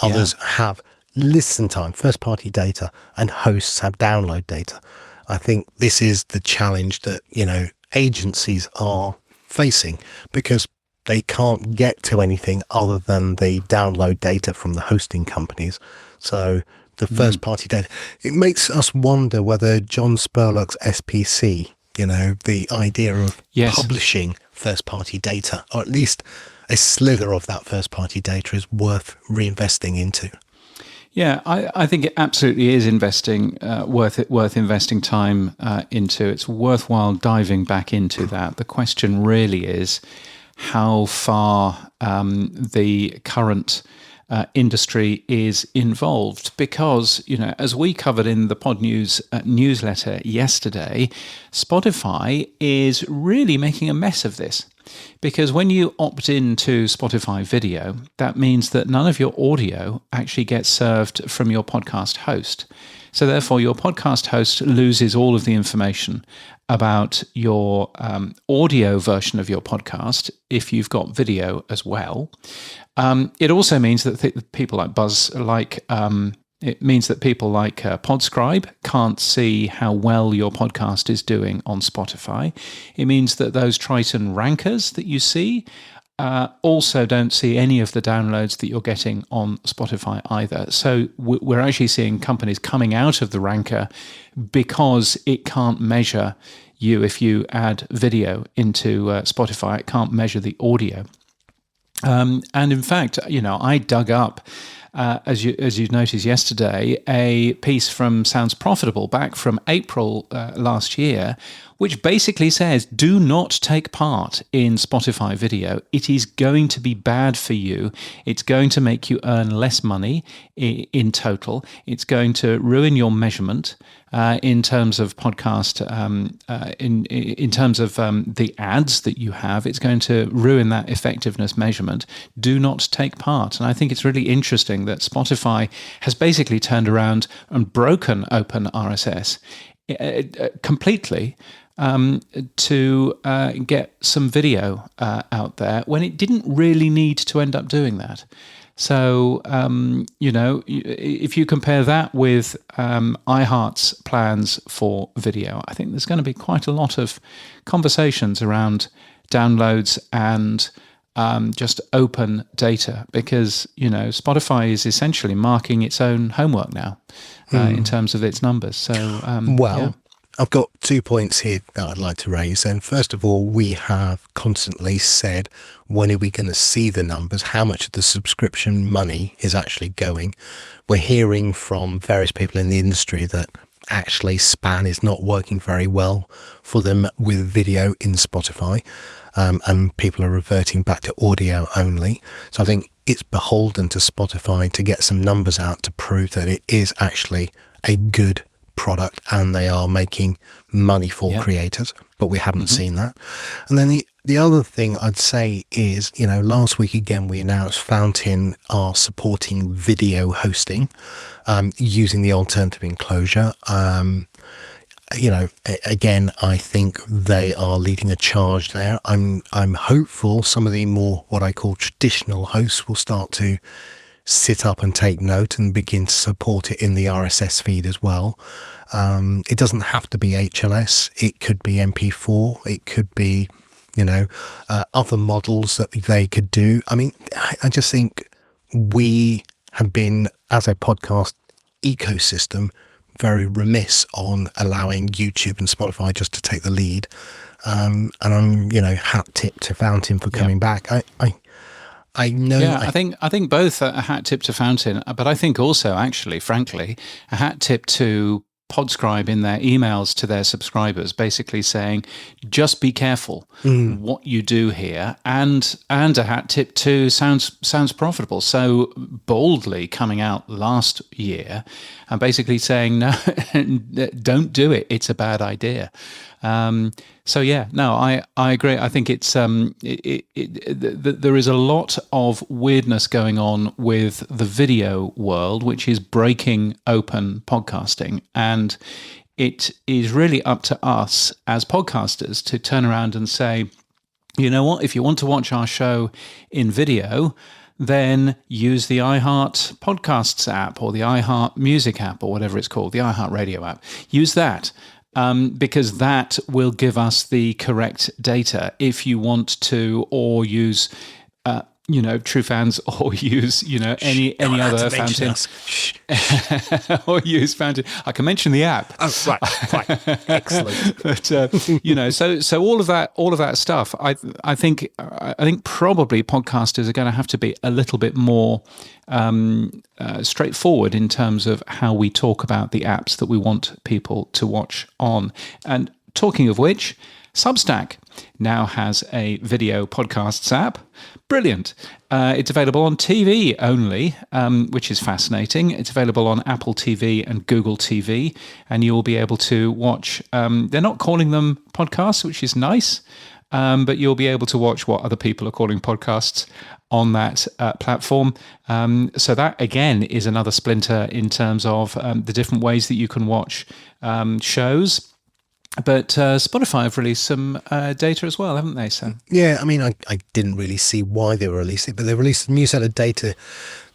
[SPEAKER 4] others have listen time, first-party data, and hosts have download data. I think this is the challenge that, agencies are facing because they can't get to anything other than the download data from the hosting companies. So the first-party data, it makes us wonder whether John Spurlock's SPC, the idea of publishing first-party data, or at least a slither of that first-party data, is worth reinvesting into.
[SPEAKER 3] Yeah, I think it absolutely is worth investing time into. It's worthwhile diving back into that. The question really is how far the current industry is involved, because as we covered in the Pod News newsletter yesterday, Spotify is really making a mess of this, because when you opt into Spotify video, that means that none of your audio actually gets served from your podcast host. So therefore your podcast host loses all of the information about your audio version of your podcast if you've got video as well. It also means that people like Podscribe can't see how well your podcast is doing on Spotify. It means that those Triton rankers that you see also don't see any of the downloads that you're getting on Spotify either. So we're actually seeing companies coming out of the ranker because it can't measure you if you add video into Spotify. It can't measure the audio. And in fact, I dug up, as you noticed yesterday, a piece from Sounds Profitable back from April last year, which basically says do not take part in Spotify video. It is going to be bad for you. It's going to make you earn less money in total. It's going to ruin your measurement in terms of podcast, in terms of the ads that you have. It's going to ruin that effectiveness measurement. Do not take part. And I think it's really interesting that Spotify has basically turned around and broken open RSS completely to get some video out there when it didn't really need to end up doing that. So, if you compare that with iHeart's plans for video, I think there's going to be quite a lot of conversations around downloads and just open data, because, Spotify is essentially marking its own homework now in terms of its numbers. So, yeah.
[SPEAKER 4] I've got 2 points here that I'd like to raise. And first of all, we have constantly said, when are we going to see the numbers? How much of the subscription money is actually going? We're hearing from various people in the industry that actually Span is not working very well for them with video in Spotify. And people are reverting back to audio only. So I think it's beholden to Spotify to get some numbers out to prove that it is actually a good product and they are making money for creators, but we haven't seen that. And then the other thing I'd say is, last week again we announced Fountain are supporting video hosting using the alternative enclosure. Again, I think they are leading a charge there. I'm hopeful some of the more what I call traditional hosts will start to sit up and take note and begin to support it in the RSS feed as well. It doesn't have to be HLS. It could be MP4. It could be, other models that they could do. I mean, I just think we have been, as a podcast ecosystem, very remiss on allowing YouTube and Spotify just to take the lead. And I'm, hat tip to Fountain for coming back. I know. Yeah,
[SPEAKER 3] I think both a hat tip to Fountain, but I think also, actually, frankly, a hat tip to Podscribe in their emails to their subscribers, basically saying, just be careful what you do here, and a hat tip to Sounds Profitable, so boldly coming out last year and basically saying, no, don't do it. It's a bad idea. I agree. I think it's there is a lot of weirdness going on with the video world, which is breaking open podcasting, and it is really up to us as podcasters to turn around and say, you know what, if you want to watch our show in video, then use the iHeart Podcasts app or the iHeart Music app or whatever it's called, the iHeart Radio app. Use that. Because that will give us the correct data. If you want to, or use, Truefans, or use, any other Fountain, or use Fountain. I can mention the app.
[SPEAKER 4] Oh, right, excellent.
[SPEAKER 3] But so all of that stuff. I think probably podcasters are going to have to be a little bit more straightforward in terms of how we talk about the apps that we want people to watch on. And talking of which, Substack now has a video podcasts app. Brilliant. It's available on TV only, which is fascinating. It's available on Apple TV and Google TV, and you will be able to watch, they're not calling them podcasts, which is nice, but you'll be able to watch what other people are calling podcasts on that platform. So that, again, is another splinter in terms of the different ways that you can watch shows. But Spotify have released some data as well, haven't they, Sam?
[SPEAKER 4] Yeah, I mean, I didn't really see why they were releasing it, but they released a new set of data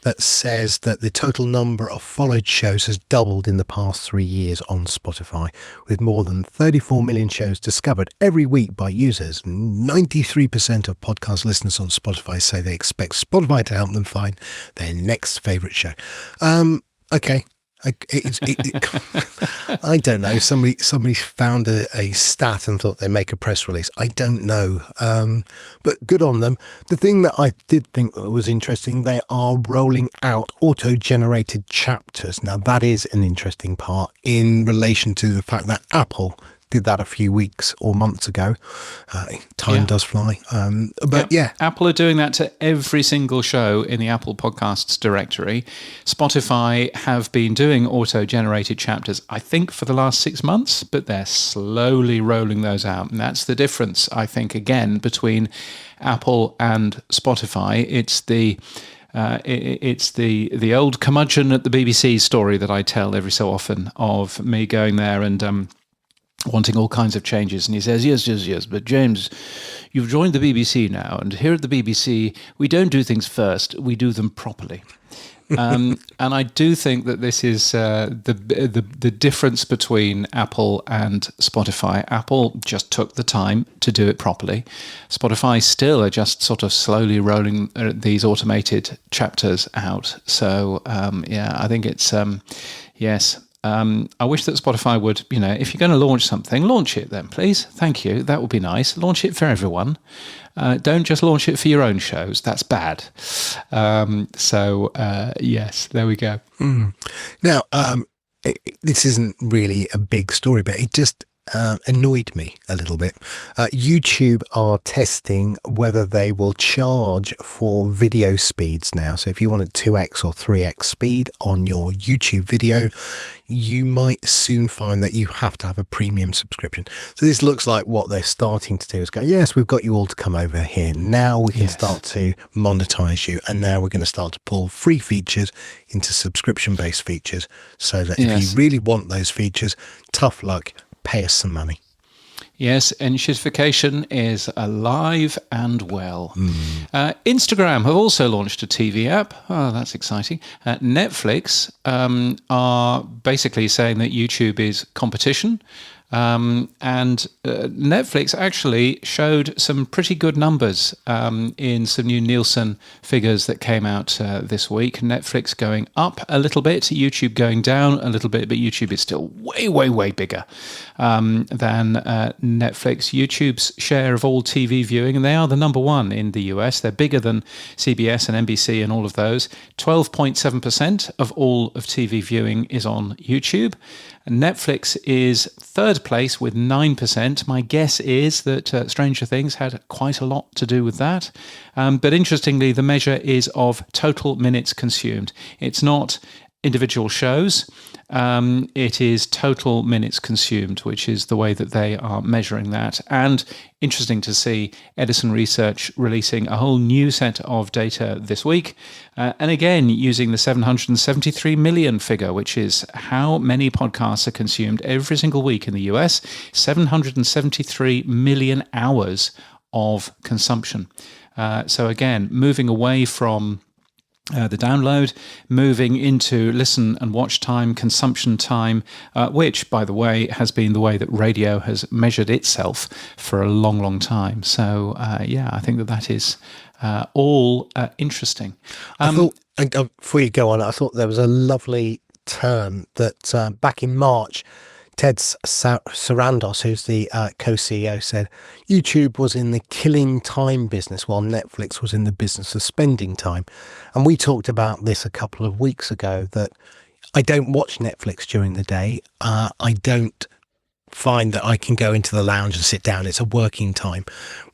[SPEAKER 4] that says that the total number of followed shows has doubled in the past 3 years on Spotify, with more than 34 million shows discovered every week by users. 93% of podcast listeners on Spotify say they expect Spotify to help them find their next favourite show. Okay. I don't know. Somebody found a stat and thought they'd make a press release. I don't know. But good on them. The thing that I did think was interesting, they are rolling out auto-generated chapters. Now, that is an interesting part in relation to the fact that Apple did that a few weeks or months ago. Time does fly. But
[SPEAKER 3] Apple are doing that to every single show in the Apple Podcasts directory. Spotify have been doing auto-generated chapters, I think, for the last 6 months, but they're slowly rolling those out. And that's the difference, I think, again, between Apple and Spotify. It's the old curmudgeon at the BBC story that I tell every so often of me going there and wanting all kinds of changes. And he says, yes, but James, you've joined the BBC now, and here at the BBC, we don't do things first, we do them properly. And I do think that this is the difference between Apple and Spotify. Apple just took the time to do it properly. Spotify still are just sort of slowly rolling these automated chapters out. So, I think it's, yes. I wish that Spotify would, if you're going to launch something, launch it then, please. Thank you. That would be nice. Launch it for everyone. Don't just launch it for your own shows. That's bad. Yes, there we go.
[SPEAKER 4] Now, this isn't really a big story, but it just annoyed me a little bit. YouTube are testing whether they will charge for video speeds now. So if you want a 2x or 3x speed on your YouTube video, you might soon find that you have to have a premium subscription. So this looks like what they're starting to do is go, yes, we've got you all to come over here. Now we can start to monetize you. And now we're going to start to pull free features into subscription-based features so that if you really want those features, tough luck, pay us some money.
[SPEAKER 3] Yes, enshittification is alive and well. Instagram have also launched a TV app. Oh, that's exciting. Netflix are basically saying that YouTube is competition. And Netflix actually showed some pretty good numbers in some new Nielsen figures that came out this week. Netflix going up a little bit, YouTube going down a little bit, but YouTube is still way, way, way bigger than Netflix. YouTube's share of all TV viewing, and they are the number one in the US. They're bigger than CBS and NBC and all of those. 12.7% of all of TV viewing is on YouTube. Netflix is third place with 9%. My guess is that Stranger Things had quite a lot to do with that. But interestingly, the measure is of total minutes consumed. It's not individual shows. It is total minutes consumed, which is the way that they are measuring that. And interesting to see Edison Research releasing a whole new set of data this week. And again, using the 773 million figure, which is how many podcasts are consumed every single week in the US, 773 million hours of consumption. So again, moving away from the download, moving into listen and watch time, consumption time, which, by the way, has been the way that radio has measured itself for a long, long time. So, I think that is all interesting.
[SPEAKER 4] I thought, before you go on, I thought there was a lovely term that back in March, Ted Sarandos, who's the co-CEO, said YouTube was in the killing time business while Netflix was in the business of spending time. And we talked about this a couple of weeks ago, that I don't watch Netflix during the day. I don't find that I can go into the lounge and sit down. It's a working time.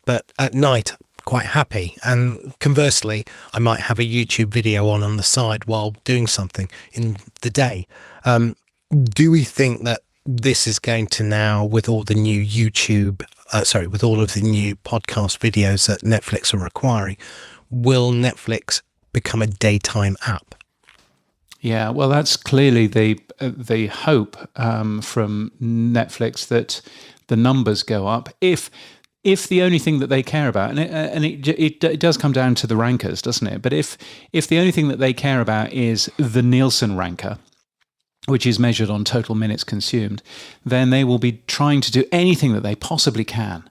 [SPEAKER 4] But at night, quite happy. And conversely, I might have a YouTube video on the side while doing something in the day. Do we think that this is going to now, with all the new with all of the new podcast videos that Netflix are requiring, will Netflix become a daytime app?
[SPEAKER 3] Yeah, well, that's clearly the hope from Netflix, that the numbers go up. If the only thing that they care about, and it does come down to the rankers, doesn't it? But if the only thing that they care about is the Nielsen ranker, which is measured on total minutes consumed, then they will be trying to do anything that they possibly can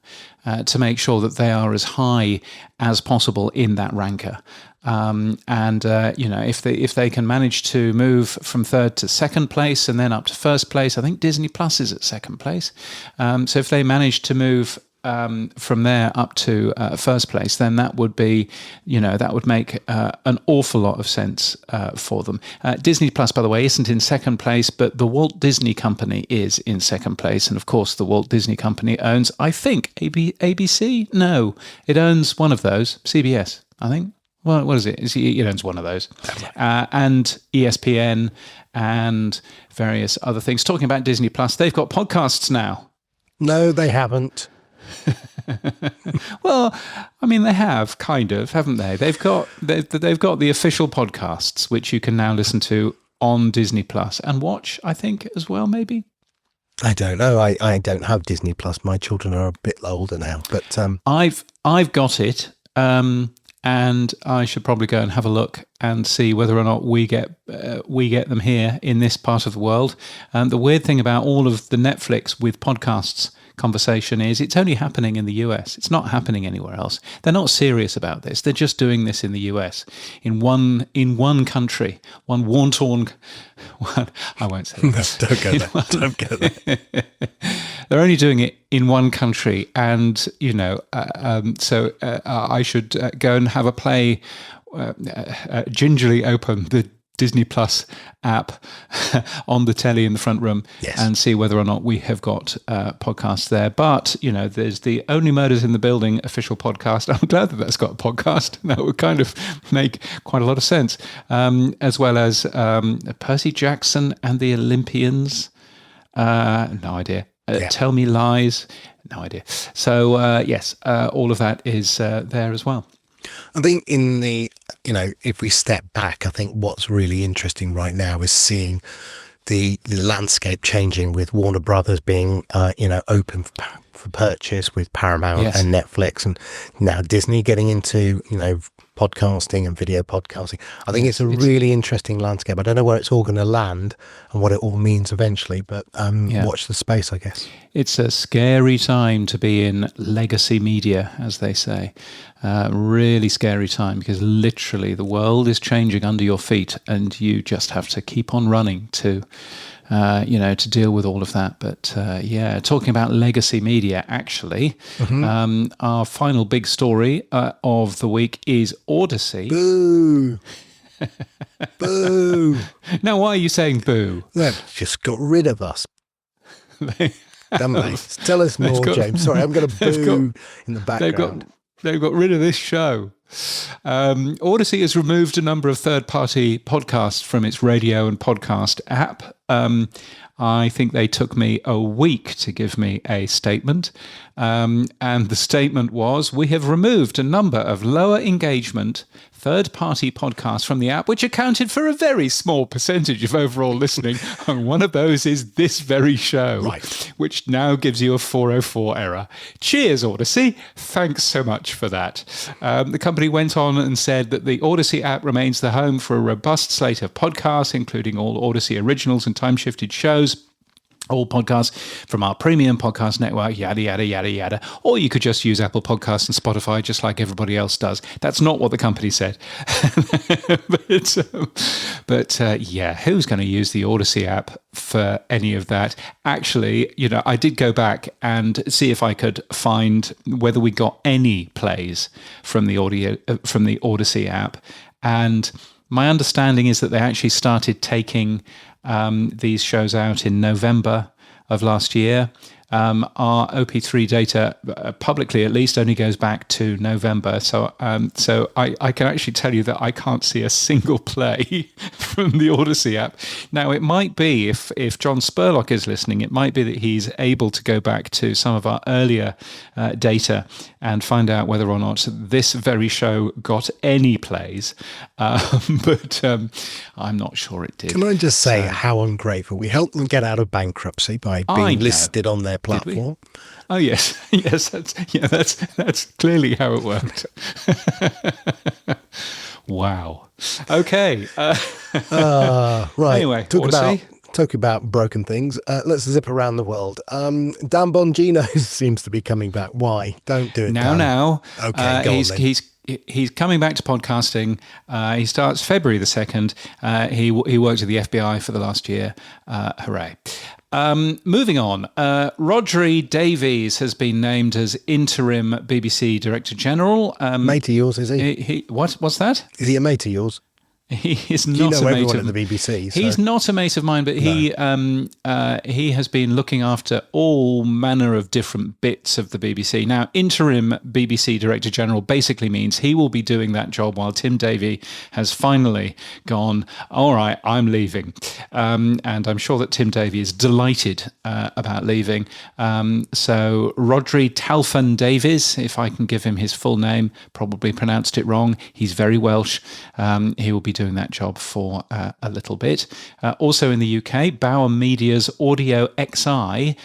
[SPEAKER 3] to make sure that they are as high as possible in that ranker. If they can manage to move from third to second place and then up to first place, I think Disney Plus is at second place. So if they manage to move from there up to first place, then that would be, that would make an awful lot of sense for them. Disney Plus, by the way, isn't in second place, but the Walt Disney Company is in second place. And of course, the Walt Disney Company owns, I think, ABC? No, it owns one of those, CBS, I think. Well, what is it? It owns one of those. And ESPN and various other things. Talking about Disney Plus, they've got podcasts now.
[SPEAKER 4] No, they haven't.
[SPEAKER 3] Well, I mean, they have, kind of, haven't they? They've got the official podcasts, which you can now listen to on Disney Plus and watch, I think, as well, maybe.
[SPEAKER 4] I don't know. I don't have Disney Plus. My children are a bit older now, but
[SPEAKER 3] I've got it. And I should probably go and have a look and see whether or not we get them here in this part of the world. The weird thing about all of the Netflix with podcasts conversation is it's only happening in the US. It's not happening anywhere else. They're not serious about this. They're just doing this in the US, in one country, one worn-torn. I won't say that.
[SPEAKER 4] No, don't go there. Don't go there.
[SPEAKER 3] They're only doing it in one country, and so I should go and have a play, gingerly open the Disney Plus app on the telly in the front room,
[SPEAKER 4] yes,
[SPEAKER 3] and see whether or not we have got podcasts there. But there's the Only Murders in the Building official podcast. I'm glad that that's got a podcast. That would kind of make quite a lot of sense, as well as Percy Jackson and the Olympians. No idea. Tell Me Lies. No idea. So yes, all of that is there as well.
[SPEAKER 4] I think if we step back, I think what's really interesting right now is seeing the landscape changing with Warner Brothers being, open for purchase with Paramount, yes, and Netflix, and now Disney getting into, podcasting and video podcasting. I think it's a really interesting landscape. I don't know where it's all going to land and what it all means eventually, but watch the space, I guess.
[SPEAKER 3] It's a scary time to be in legacy media, as they say. Really scary time, because literally the world is changing under your feet and you just have to keep on running to deal with all of that. But talking about legacy media, actually, our final big story of the week is Audacy.
[SPEAKER 4] Boo! Boo!
[SPEAKER 3] Now, why are you saying boo?
[SPEAKER 4] They've just got rid of us. Damn it. Tell us more, James. Sorry, I'm going to boo in the background.
[SPEAKER 3] They've got rid of this show. Audacy has removed a number of third-party podcasts from its radio and podcast app. I think they took me a week to give me a statement. And the statement was, we have removed a number of lower engagement third-party podcasts from the app, which accounted for a very small percentage of overall listening. And one of those is this very show,
[SPEAKER 4] right,
[SPEAKER 3] which now gives you a 404 error. Cheers, Audacy. Thanks so much for that. The company went on and said that the Audacy app remains the home for a robust slate of podcasts, including all Audacy originals and time-shifted shows. All podcasts from our premium podcast network, yada, yada, yada, yada. Or you could just use Apple Podcasts and Spotify just like everybody else does. That's not what the company said. But who's going to use the Audacy app for any of that? Actually, I did go back and see if I could find whether we got any plays from the Audacy app. And my understanding is that they actually started taking these shows out in November of last year. Our OP3 data, publicly at least, only goes back to November. So I can actually tell you that I can't see a single play from the Audacy app. Now, it might be, if John Spurlock is listening, it might be that he's able to go back to some of our earlier data and find out whether or not this very show got any plays. But I'm not sure it did.
[SPEAKER 4] Can I just say how ungrateful. We helped them get out of bankruptcy by being listed on their platform.
[SPEAKER 3] Oh yes, that's clearly how it worked. Wow. Okay.
[SPEAKER 4] Right.
[SPEAKER 3] Anyway,
[SPEAKER 4] talk about broken things. Let's zip around the world. Dan Bongino seems to be coming back. Why? Don't do it
[SPEAKER 3] now.
[SPEAKER 4] Okay, go on then.
[SPEAKER 3] He's coming back to podcasting. He starts February the 2nd. He worked at the FBI for the last year. Hooray. Moving on. Rodri Davies has been named as interim BBC Director General.
[SPEAKER 4] Mate of yours, is he?
[SPEAKER 3] What's that?
[SPEAKER 4] Is he a mate of yours?
[SPEAKER 3] He is not
[SPEAKER 4] You know
[SPEAKER 3] a mate
[SPEAKER 4] everyone
[SPEAKER 3] of
[SPEAKER 4] at the BBC. So.
[SPEAKER 3] He's not a mate of mine, but he has been looking after all manner of different bits of the BBC. Now, interim BBC Director General basically means he will be doing that job while Tim Davie has finally gone, all right, I'm leaving. And I'm sure that Tim Davie is delighted about leaving. So Rodri Talfan Davies, if I can give him his full name, probably pronounced it wrong. He's very Welsh. He will be doing that job for a little bit. Also in the UK, Bauer Media's Audio XI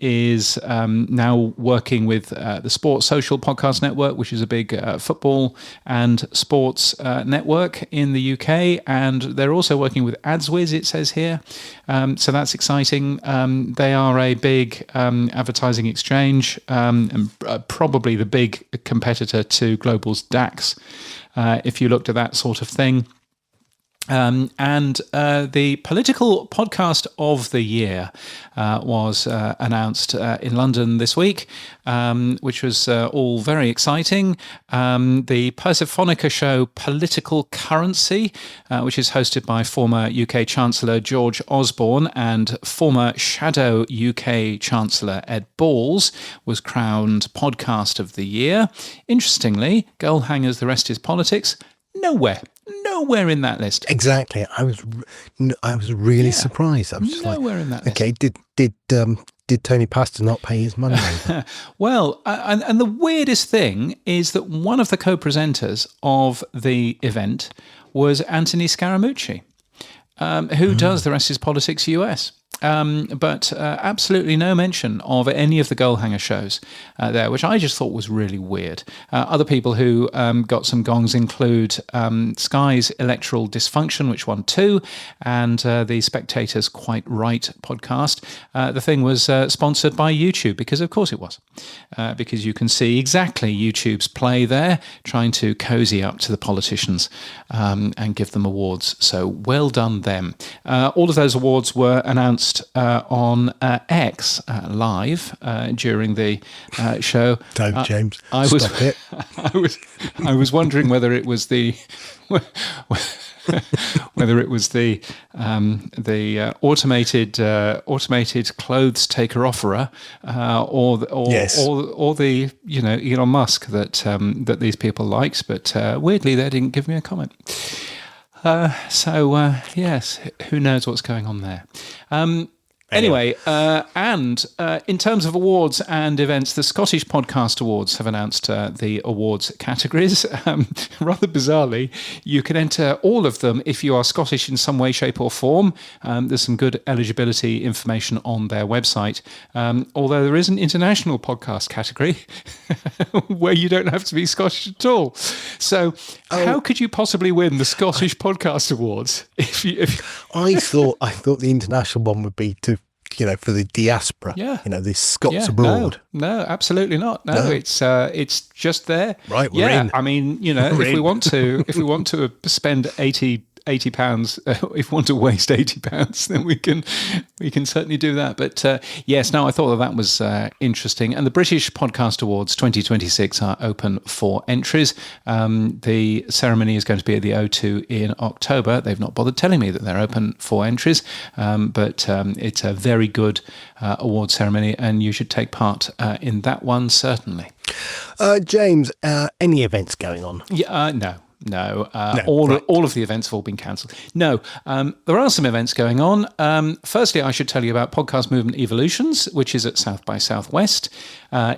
[SPEAKER 3] is now working with the Sports Social Podcast Network, which is a big football and sports network in the UK. And they're also working with AdsWiz, it says here. So that's exciting. They are a big advertising exchange and probably the big competitor to Global's DAX. If you looked at that sort of thing. And the political podcast of the year was announced in London this week, which was all very exciting. The Persephonica show Political Currency, which is hosted by former UK Chancellor George Osborne and former Shadow UK Chancellor Ed Balls, was crowned Podcast of the Year. Interestingly, Goalhanger's The Rest is Politics, nowhere in that list.
[SPEAKER 4] Exactly. I was really surprised. I was just
[SPEAKER 3] nowhere in that list.
[SPEAKER 4] Okay, did Tony Pastor not pay his money?
[SPEAKER 3] Well, and the weirdest thing is that one of the co-presenters of the event was Anthony Scaramucci, who does The Rest is Politics US. But absolutely no mention of any of the Goalhanger shows there, which I just thought was really weird. Other people who got some gongs include Sky's Electoral Dysfunction, which won 2, and the Spectator's Quite Right podcast. The thing was sponsored by YouTube, because of course it was. Because you can see exactly YouTube's play there, trying to cozy up to the politicians and give them awards. So well done them. All of those awards were announced on X live during the show.
[SPEAKER 4] Don't, James. Stop it.
[SPEAKER 3] I was wondering whether it was the automated clothes taker offerer or the Elon Musk that these people liked, but weirdly they didn't give me a comment. Yes, who knows what's going on there. Anyway, and in terms of awards and events, the Scottish Podcast Awards have announced the awards categories. Rather bizarrely, you can enter all of them if you are Scottish in some way, shape or form. There's some good eligibility information on their website. Although there is an international podcast category where you don't have to be Scottish at all. So how could you possibly win the Scottish Podcast Awards?
[SPEAKER 4] I thought the international one would be for the diaspora.
[SPEAKER 3] Yeah.
[SPEAKER 4] The Scots abroad.
[SPEAKER 3] No, absolutely not. No. It's just there.
[SPEAKER 4] Right, we're in.
[SPEAKER 3] I mean, if we want to spend £80, if we want to waste £80, then we can certainly do that. But yes, no, I thought that was interesting. And the British Podcast Awards 2026 are open for entries. The ceremony is going to be at the O2 in October. They've not bothered telling me that they're open for entries, but it's a very good award ceremony, and you should take part in that one, certainly.
[SPEAKER 4] James, any events going on?
[SPEAKER 3] Yeah, no. No, all of the events have all been cancelled. No, there are some events going on. Firstly, I should tell you about Podcast Movement Evolutions, which is at South by Southwest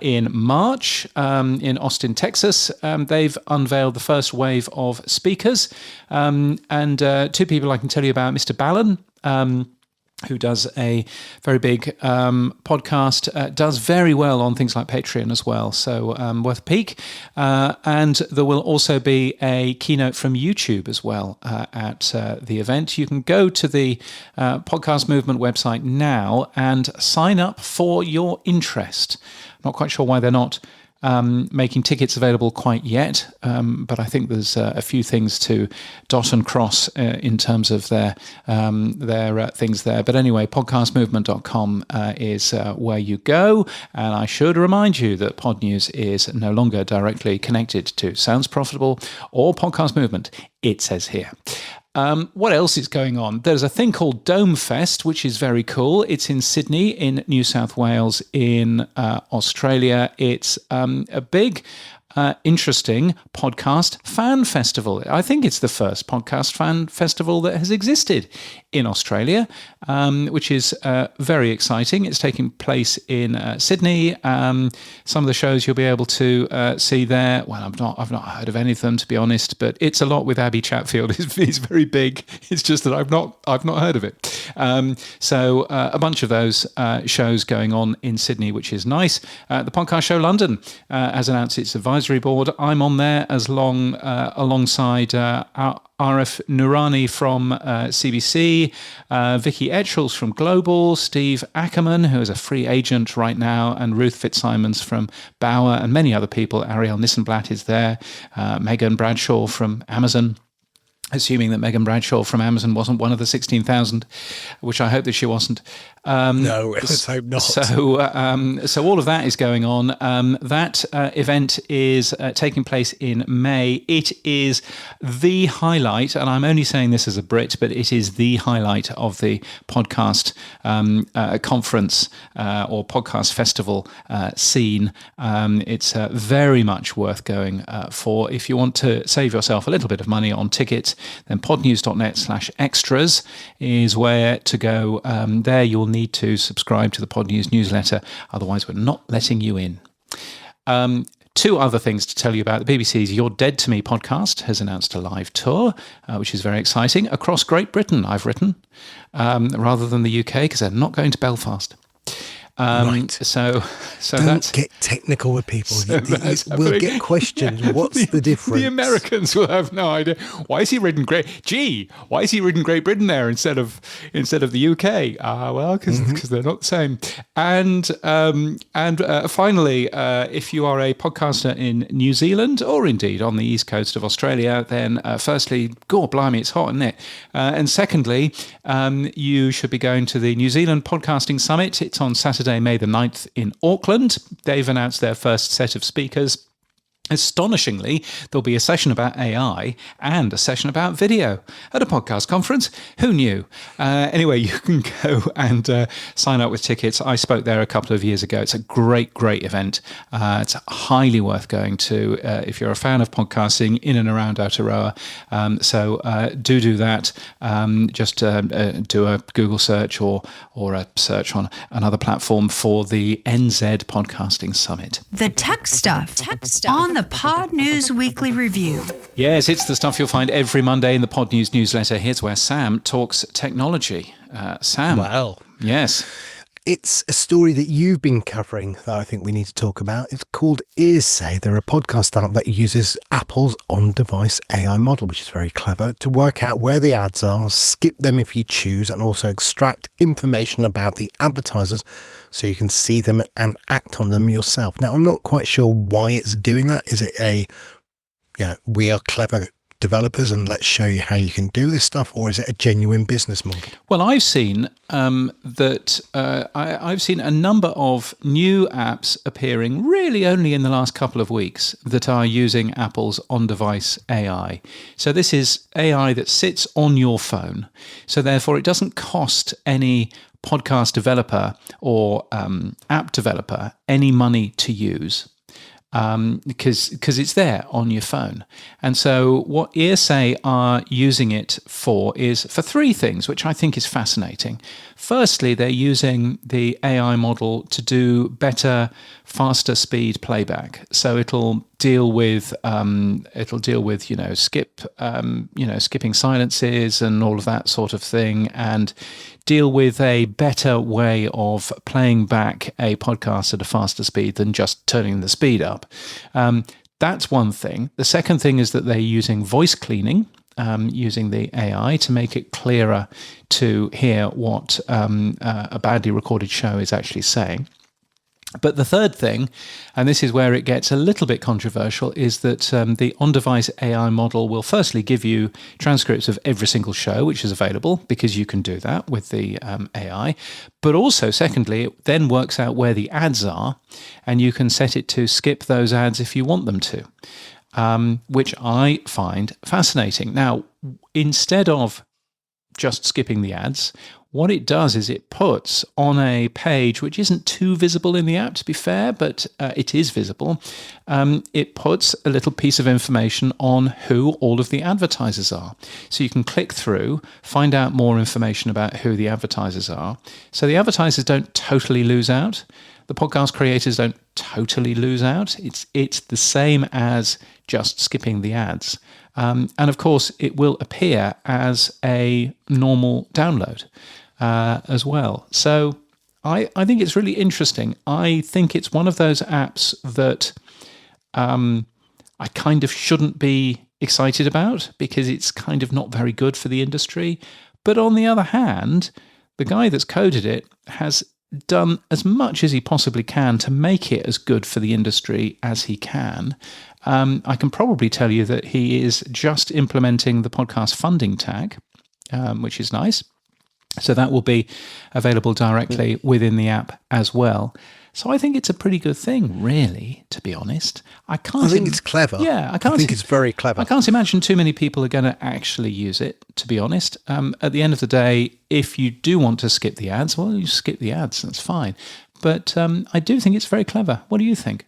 [SPEAKER 3] in March in Austin, Texas. They've unveiled the first wave of speakers, and 2 people I can tell you about: Mr. Ballon, who does a very big podcast, does very well on things like Patreon as well, so worth a peek. And there will also be a keynote from YouTube as well at the event. You can go to the Podcast Movement website now and sign up for your interest. I'm not quite sure why they're not making tickets available quite yet, but I think there's a few things to dot and cross in terms of their things there. But anyway, podcastmovement.com is where you go. And I should remind you that Pod News is no longer directly connected to Sounds Profitable or Podcast Movement. It says here. What else is going on? There's a thing called Dome Fest, which is very cool. It's in Sydney, in New South Wales, in Australia. It's a big, interesting podcast fan festival. I think it's the first podcast fan festival that has existed in Australia, which is very exciting. It's taking place in Sydney. Some of the shows you'll be able to see there. Well, I've not heard of any of them, to be honest, but It's a Lot with Abby Chatfield is very big. It's just that I've not heard of it. So a bunch of those shows going on in Sydney, which is nice. The Podcast Show London has announced its advisory board. I'm on there alongside Arif Noorani from CBC, Vicky Etchells from Global, Steve Ackerman, who is a free agent right now, and Ruth Fitzsimons from Bauer, and many other people. Ariel Nissenblatt is there, Megan Bradshaw from Amazon. Assuming that Megan Bradshaw from Amazon wasn't one of the 16,000, which I hope that she wasn't.
[SPEAKER 4] No, let's hope not.
[SPEAKER 3] So all of that is going on. That event is taking place in May. It is the highlight, and I'm only saying this as a Brit, but it is the highlight of the podcast conference or podcast festival scene. It's very much worth going for. If you want to save yourself a little bit of money on tickets, then podnews.net/extras is where to go. There you'll need to subscribe to the Pod News newsletter, otherwise we're not letting you in. Two other things to tell you about. The BBC's You're Dead to Me podcast has announced a live tour, which is very exciting, across Great Britain, I've written, rather than the UK, because they're not going to Belfast.
[SPEAKER 4] Right.
[SPEAKER 3] So
[SPEAKER 4] Don't
[SPEAKER 3] that's
[SPEAKER 4] get technical with people. We'll get questions.
[SPEAKER 3] Yeah,
[SPEAKER 4] What's the difference?
[SPEAKER 3] The Americans will have no idea. Why is he written Great Britain there instead of the UK? Well, because they're not the same. And finally, if you are a podcaster in New Zealand or indeed on the east coast of Australia, then firstly, God blimey, it's hot, isn't it? And secondly, you should be going to the New Zealand Podcasting Summit. It's on Saturday, May the 9th in Auckland. They've announced their first set of speakers. Astonishingly, there'll be a session about AI and a session about video at a podcast conference. Who knew? Anyway, you can go and sign up with tickets. I spoke there a couple of years ago. It's a great, great event. It's highly worth going to if you're a fan of podcasting in and around Aotearoa. So do that. Just do a Google search or a search on another platform for the NZ Podcasting Summit.
[SPEAKER 2] The tech stuff. On the Pod News Weekly Review.
[SPEAKER 3] Yes, it's the stuff you'll find every Monday in the Pod News newsletter. Here's where Sam talks technology. Sam.
[SPEAKER 4] Wow.
[SPEAKER 3] Yes.
[SPEAKER 4] It's a story that you've been covering that I think we need to talk about. It's called Earsay. They're a podcast startup that uses Apple's on-device AI model, which is very clever, to work out where the ads are, skip them if you choose, and also extract information about the advertisers so you can see them and act on them yourself. Now, I'm not quite sure why it's doing that. Is it we are clever developers and let's show you how you can do this stuff, or is it a genuine business model?
[SPEAKER 3] Well, I've seen I've seen a number of new apps appearing really only in the last couple of weeks that are using Apple's on-device AI. So this is AI that sits on your phone. So therefore, it doesn't cost any podcast developer or app developer any money to use. Because it's there on your phone. And so what Earsay are using it for is for three things, which I think is fascinating. Firstly, they're using the AI model to do better, faster speed playback. So it'll deal with skipping silences and all of that sort of thing, and deal with a better way of playing back a podcast at a faster speed than just turning the speed up. That's one thing. The second thing is that they're using voice cleaning, using the AI to make it clearer to hear what a badly recorded show is actually saying. But the third thing, and this is where it gets a little bit controversial, is that the on-device AI model will firstly give you transcripts of every single show which is available, because you can do that with the AI. But also, secondly, it then works out where the ads are, and you can set it to skip those ads if you want them to, which I find fascinating. Now, instead of just skipping the ads, what it does is it puts on a page which isn't too visible in the app, to be fair, but it is visible. It puts a little piece of information on who all of the advertisers are. So you can click through, find out more information about who the advertisers are. So the advertisers don't totally lose out. The podcast creators don't totally lose out. It's the same as just skipping the ads. And of course, it will appear as a normal download as well. So I think it's really interesting. I think it's one of those apps that I kind of shouldn't be excited about, because it's kind of not very good for the industry. But on the other hand, the guy that's coded it has done as much as he possibly can to make it as good for the industry as he can. I can probably tell you that he is just implementing the podcast funding tag, which is nice. So that will be available directly within the app as well. So I think it's a pretty good thing, really, to be honest. I
[SPEAKER 4] think it's clever.
[SPEAKER 3] Yeah, I
[SPEAKER 4] think it's very clever.
[SPEAKER 3] I can't imagine too many people are going to actually use it, to be honest. At the end of the day, if you do want to skip the ads, well, you skip the ads, that's fine. But I do think it's very clever. What do you think?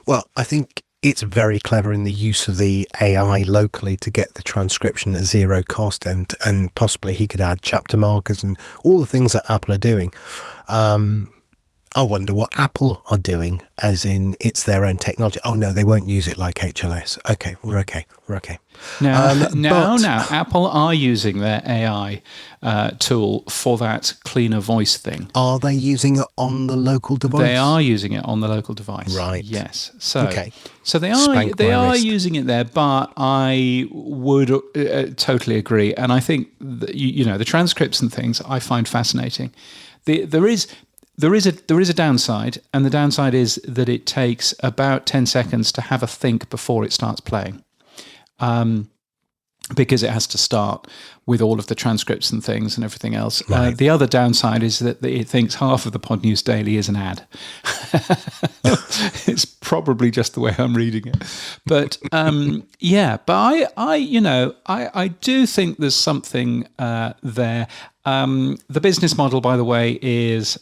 [SPEAKER 4] Well, I think it's very clever in the use of the AI locally to get the transcription at zero cost, and possibly he could add chapter markers and all the things that Apple are doing. I wonder what Apple are doing, as in it's their own technology. Oh no, they won't use it like HLS. Okay, we're okay.
[SPEAKER 3] Now, Apple are using their AI tool for that cleaner voice thing.
[SPEAKER 4] Are they using it on the local device?
[SPEAKER 3] They are using it on the local device.
[SPEAKER 4] Right.
[SPEAKER 3] Yes. So,
[SPEAKER 4] okay.
[SPEAKER 3] So they are using it there, but I would totally agree. And I think that, the transcripts and things I find fascinating. There is a downside, and the downside is that it takes about 10 seconds to have a think before it starts playing, because it has to start with all of the transcripts and things and everything else.
[SPEAKER 4] Right.
[SPEAKER 3] The other downside is that it thinks half of the Pod News Daily is an ad. It's probably just the way I'm reading it. But but I do think there's something there. The business model, by the way, is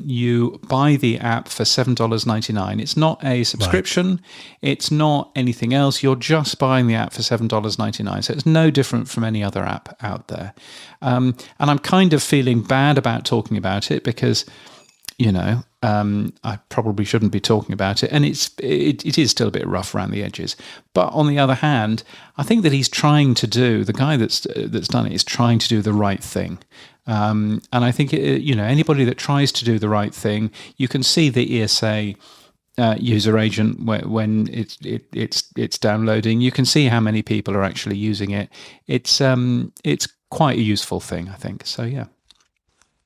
[SPEAKER 3] you buy the app for $7.99. It's not a subscription. Right. It's not anything else. You're just buying the app for $7.99. So it's no different from any other app out there. And I'm kind of feeling bad about talking about it, because, I probably shouldn't be talking about it. And it is still a bit rough around the edges. But on the other hand, I think that he's trying to do, the guy that's done it is trying to do the right thing. And I think, anybody that tries to do the right thing, you can see the ESA user agent when it's downloading. You can see how many people are actually using it. It's quite a useful thing, I think. So, yeah.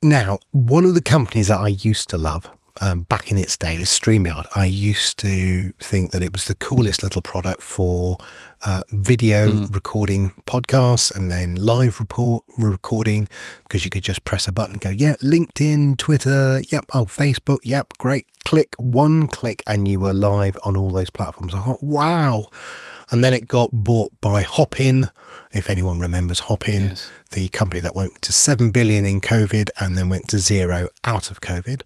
[SPEAKER 4] Now, one of the companies that I used to love back in its day is StreamYard. I used to think that it was the coolest little product for video recording podcasts, and then live recording, because you could just press a button and go, yeah, LinkedIn, Twitter, yep, Facebook, yep, great. One click, and you were live on all those platforms. I thought, wow. And then it got bought by Hopin, if anyone remembers Hopin, yes. The company that went to 7 billion in COVID and then went to 0 out of COVID.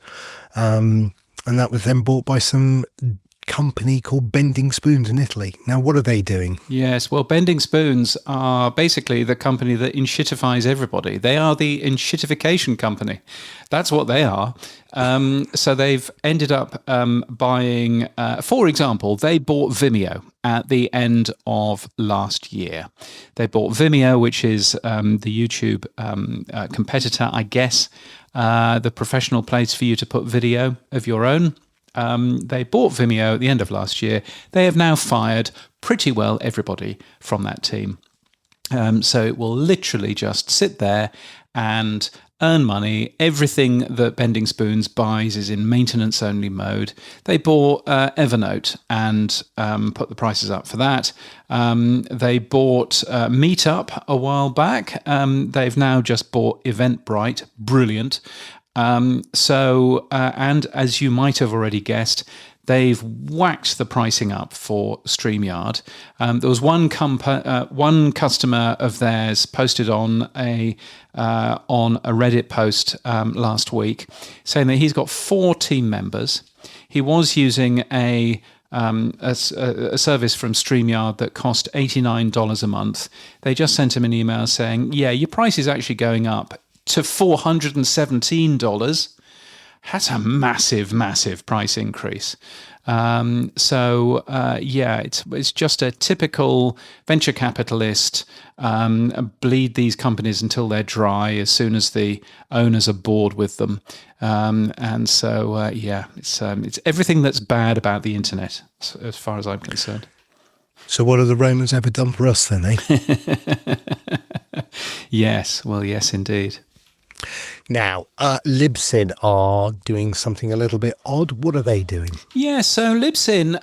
[SPEAKER 4] And that was then bought by some company called Bending Spoons in Italy. Now, what are they doing? Yes,
[SPEAKER 3] well, Bending Spoons are basically the company that inshitifies everybody. They are the inshitification company. That's what they are. So they've ended up buying, for example, they bought Vimeo at the end of last year. They bought Vimeo, which is the YouTube competitor, I guess, the professional place for you to put video of your own. They bought Vimeo at the end of last year. They have now fired pretty well everybody from that team. So it will literally just sit there and earn money. Everything that Bending Spoons buys is in maintenance-only mode. They bought Evernote and put the prices up for that. They bought Meetup a while back. They've now just bought Eventbrite. Brilliant. And as you might have already guessed, they've whacked the pricing up for StreamYard. There was one customer of theirs posted on a Reddit post last week saying that he's got 4 team members. He was using a service from StreamYard that cost $89 a month. They just sent him an email saying, yeah, your price is actually going up to $417. That's a massive price increase. It's just a typical venture capitalist bleed these companies until they're dry as soon as the owners are bored with them. It's everything that's bad about the internet, as far as I'm concerned.
[SPEAKER 4] So what have the Romans ever done for us then, eh?
[SPEAKER 3] Yes, well, yes, indeed.
[SPEAKER 4] Now, Libsyn are doing something a little bit odd. What are they doing?
[SPEAKER 3] Yeah, so Libsyn,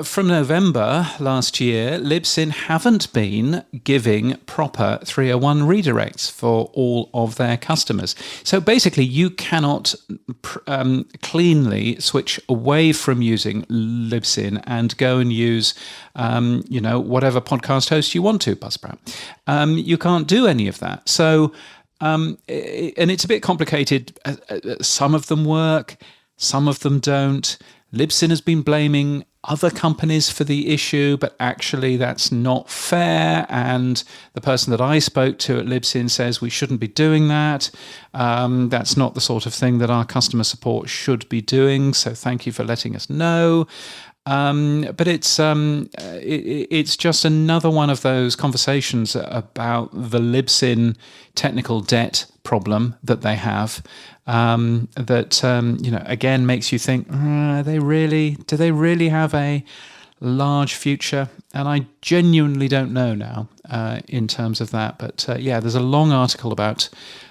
[SPEAKER 3] from November last year, Libsyn haven't been giving proper 301 redirects for all of their customers. So basically, you cannot cleanly switch away from using Libsyn and go and use, whatever podcast host you want to, Buzzsprout. You can't do any of that. So... and it's a bit complicated. Some of them work, some of them don't. Libsyn has been blaming other companies for the issue, but actually that's not fair. And the person that I spoke to at Libsyn says we shouldn't be doing that. That's not the sort of thing that our customer support should be doing. So thank you for letting us know. But it's just another one of those conversations about the Libsyn technical debt problem that they have. Again makes you think: do they really have a large future? And I genuinely don't know now in terms of that. But there's a long article about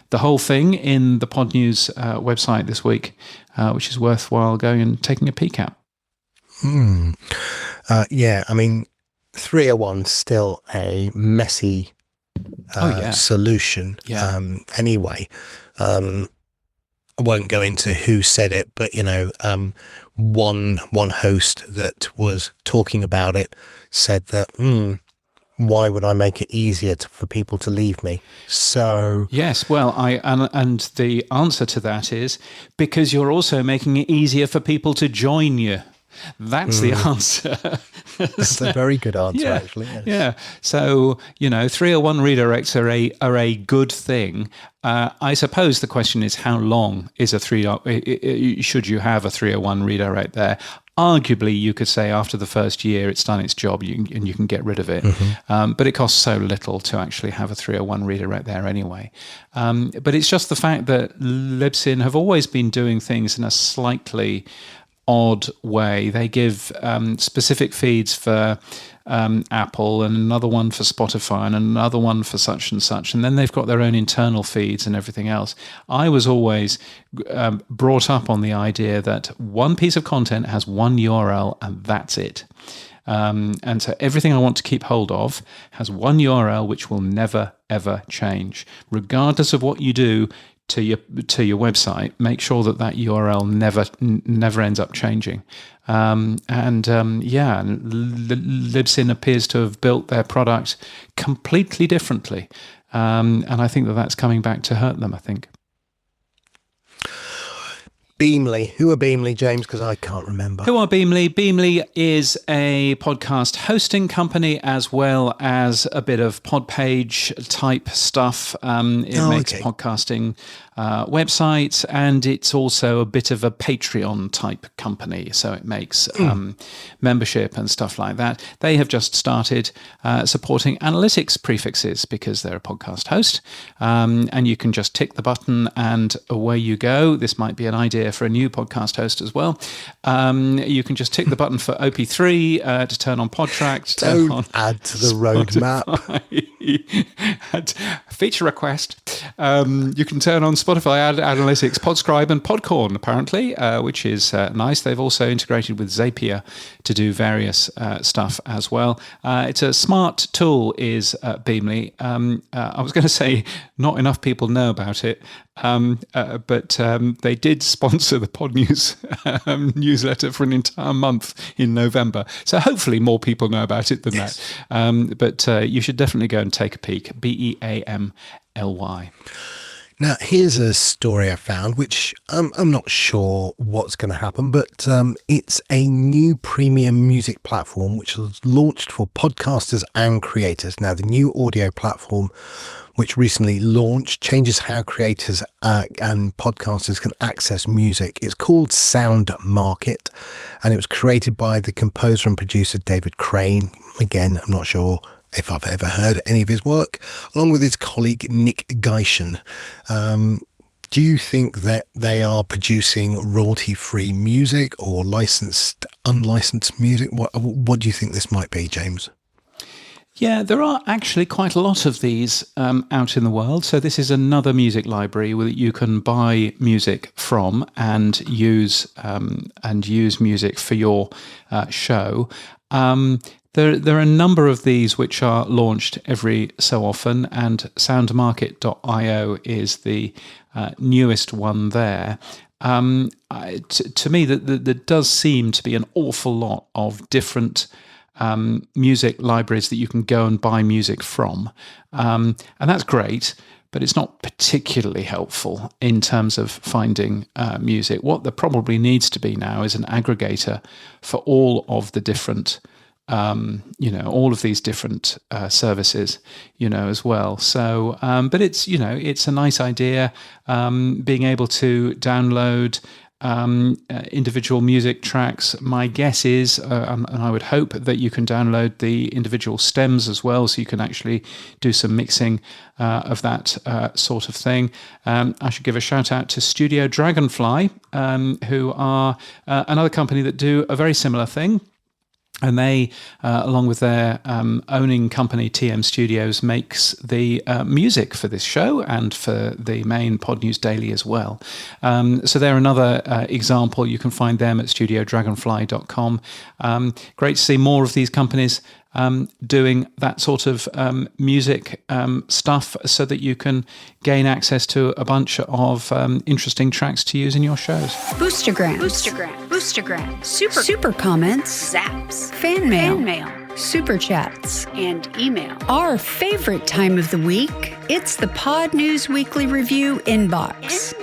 [SPEAKER 3] the whole thing in the Pod News website this week, which is worthwhile going and taking a peek at.
[SPEAKER 4] 301's still a messy solution. Anyway, I won't go into who said it, but one host that was talking about it said that why would I make it easier for people to leave me? So
[SPEAKER 3] yes, well, and the answer to that is because you're also making it easier for people to join you. That's the answer.
[SPEAKER 4] That's a very good answer, actually. Yes.
[SPEAKER 3] Yeah. So, 301 redirects are a good thing. I suppose the question is how long is should you have a 301 redirect there? Arguably, you could say after the first year it's done its job and you can get rid of it. But it costs so little to actually have a 301 redirect there anyway. But it's just the fact that Libsyn have always been doing things in a slightly odd way. They give specific feeds for Apple and another one for Spotify and another one for such and such, and then they've got their own internal feeds and everything else. I was always brought up on the idea that one piece of content has one URL and that's it. And so everything I want to keep hold of has one URL which will never ever change, regardless of what you do to your website. Make sure that URL never ends up changing. Libsyn appears to have built their product completely differently, and I think that's coming back to hurt them, I think.
[SPEAKER 4] Beamly. Who are Beamly, James? Because I can't remember.
[SPEAKER 3] Who are Beamly? Beamly is a podcast hosting company as well as a bit of pod page type stuff. It makes podcasting websites, and it's also a bit of a Patreon type company. So it makes membership and stuff like that. They have just started supporting analytics prefixes because they're a podcast host. And you can just tick the button and away you go. This might be an idea for a new podcast host as well. You can just tick the button for OP3 to turn on PodTrack.
[SPEAKER 4] Don't add to the roadmap.
[SPEAKER 3] Feature request. You can turn on Spotify Spotify Ad Analytics, Podscribe, and Podcorn, apparently, which is nice. They've also integrated with Zapier to do various stuff as well. It's a smart tool, is Beamly. I was going to say not enough people know about it, but they did sponsor the Pod News newsletter for an entire month in November. So hopefully more people know about it than that. But you should definitely go and take a peek. BEAMLY.
[SPEAKER 4] Now, here's a story I found, which I'm not sure what's going to happen, but it's a new premium music platform which was launched for podcasters and creators. Now, the new audio platform, which recently launched, changes how creators and podcasters can access music. It's called Sound Market, and it was created by the composer and producer David Crane. Again, I'm not sure if I've ever heard any of his work, along with his colleague Nick Geishen. Do you think that they are producing royalty-free music or licensed, unlicensed music? What do you think this might be, James?
[SPEAKER 3] Yeah, there are actually quite a lot of these out in the world. So this is another music library that you can buy music from and use music for your show. There are a number of these which are launched every so often, and soundmarket.io is the newest one there. To me, there does seem to be an awful lot of different music libraries that you can go and buy music from. And that's great, but it's not particularly helpful in terms of finding music. What there probably needs to be now is an aggregator for all of the different all of these different services, as well. So, but it's a nice idea, being able to download individual music tracks. My guess is, and I would hope that you can download the individual stems as well, so you can actually do some mixing of that sort of thing. I should give a shout out to Studio Dragonfly, who are another company that do a very similar thing. And they, along with their owning company, TM Studios, makes the music for this show and for the main Pod News Daily as well. So they're another example. You can find them at studiodragonfly.com. Great to see more of these companies doing that sort of music stuff, so that you can gain access to a bunch of interesting tracks to use in your shows.
[SPEAKER 2] Boostergram, super comments,
[SPEAKER 6] zaps,
[SPEAKER 2] fan mail, super chats,
[SPEAKER 6] and email.
[SPEAKER 2] Our favorite time of the week, it's the Pod News Weekly Review inbox.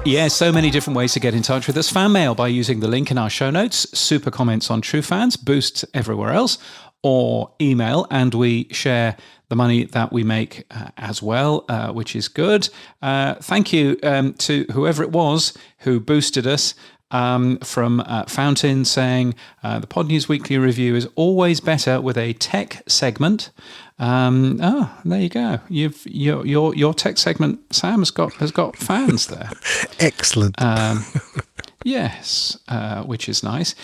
[SPEAKER 3] Yeah, so many different ways to get in touch with us. Fan mail by using the link in our show notes, super comments on Truefans, boosts everywhere else, or email, and we share the money that we make as well, which is good. Thank you to whoever it was who boosted us. From Fountain, saying the Pod News Weekly Review is always better with a tech segment. There you go. Your tech segment, Sam, has got fans there.
[SPEAKER 4] Excellent.
[SPEAKER 3] Yes, which is nice.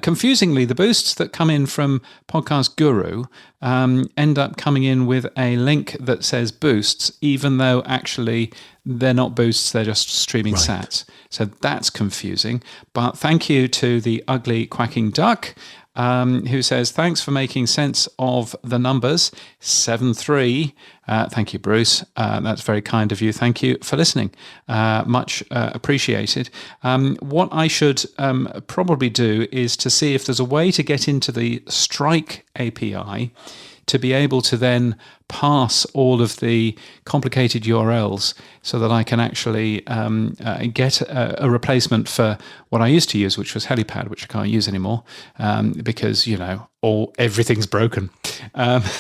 [SPEAKER 3] Confusingly, the boosts that come in from Podcast Guru end up coming in with a link that says boosts, even though actually they're not boosts, they're just streaming sats. So that's confusing. But thank you to the ugly quacking duck, who says, thanks for making sense of the numbers. 7-3. Thank you, Bruce. That's very kind of you. Thank you for listening. Much appreciated. What I should probably do is to see if there's a way to get into the Strike API to be able to then pass all of the complicated URLs so that I can actually get a replacement for what I used to use, which was Helipad, which I can't use anymore because, everything's broken.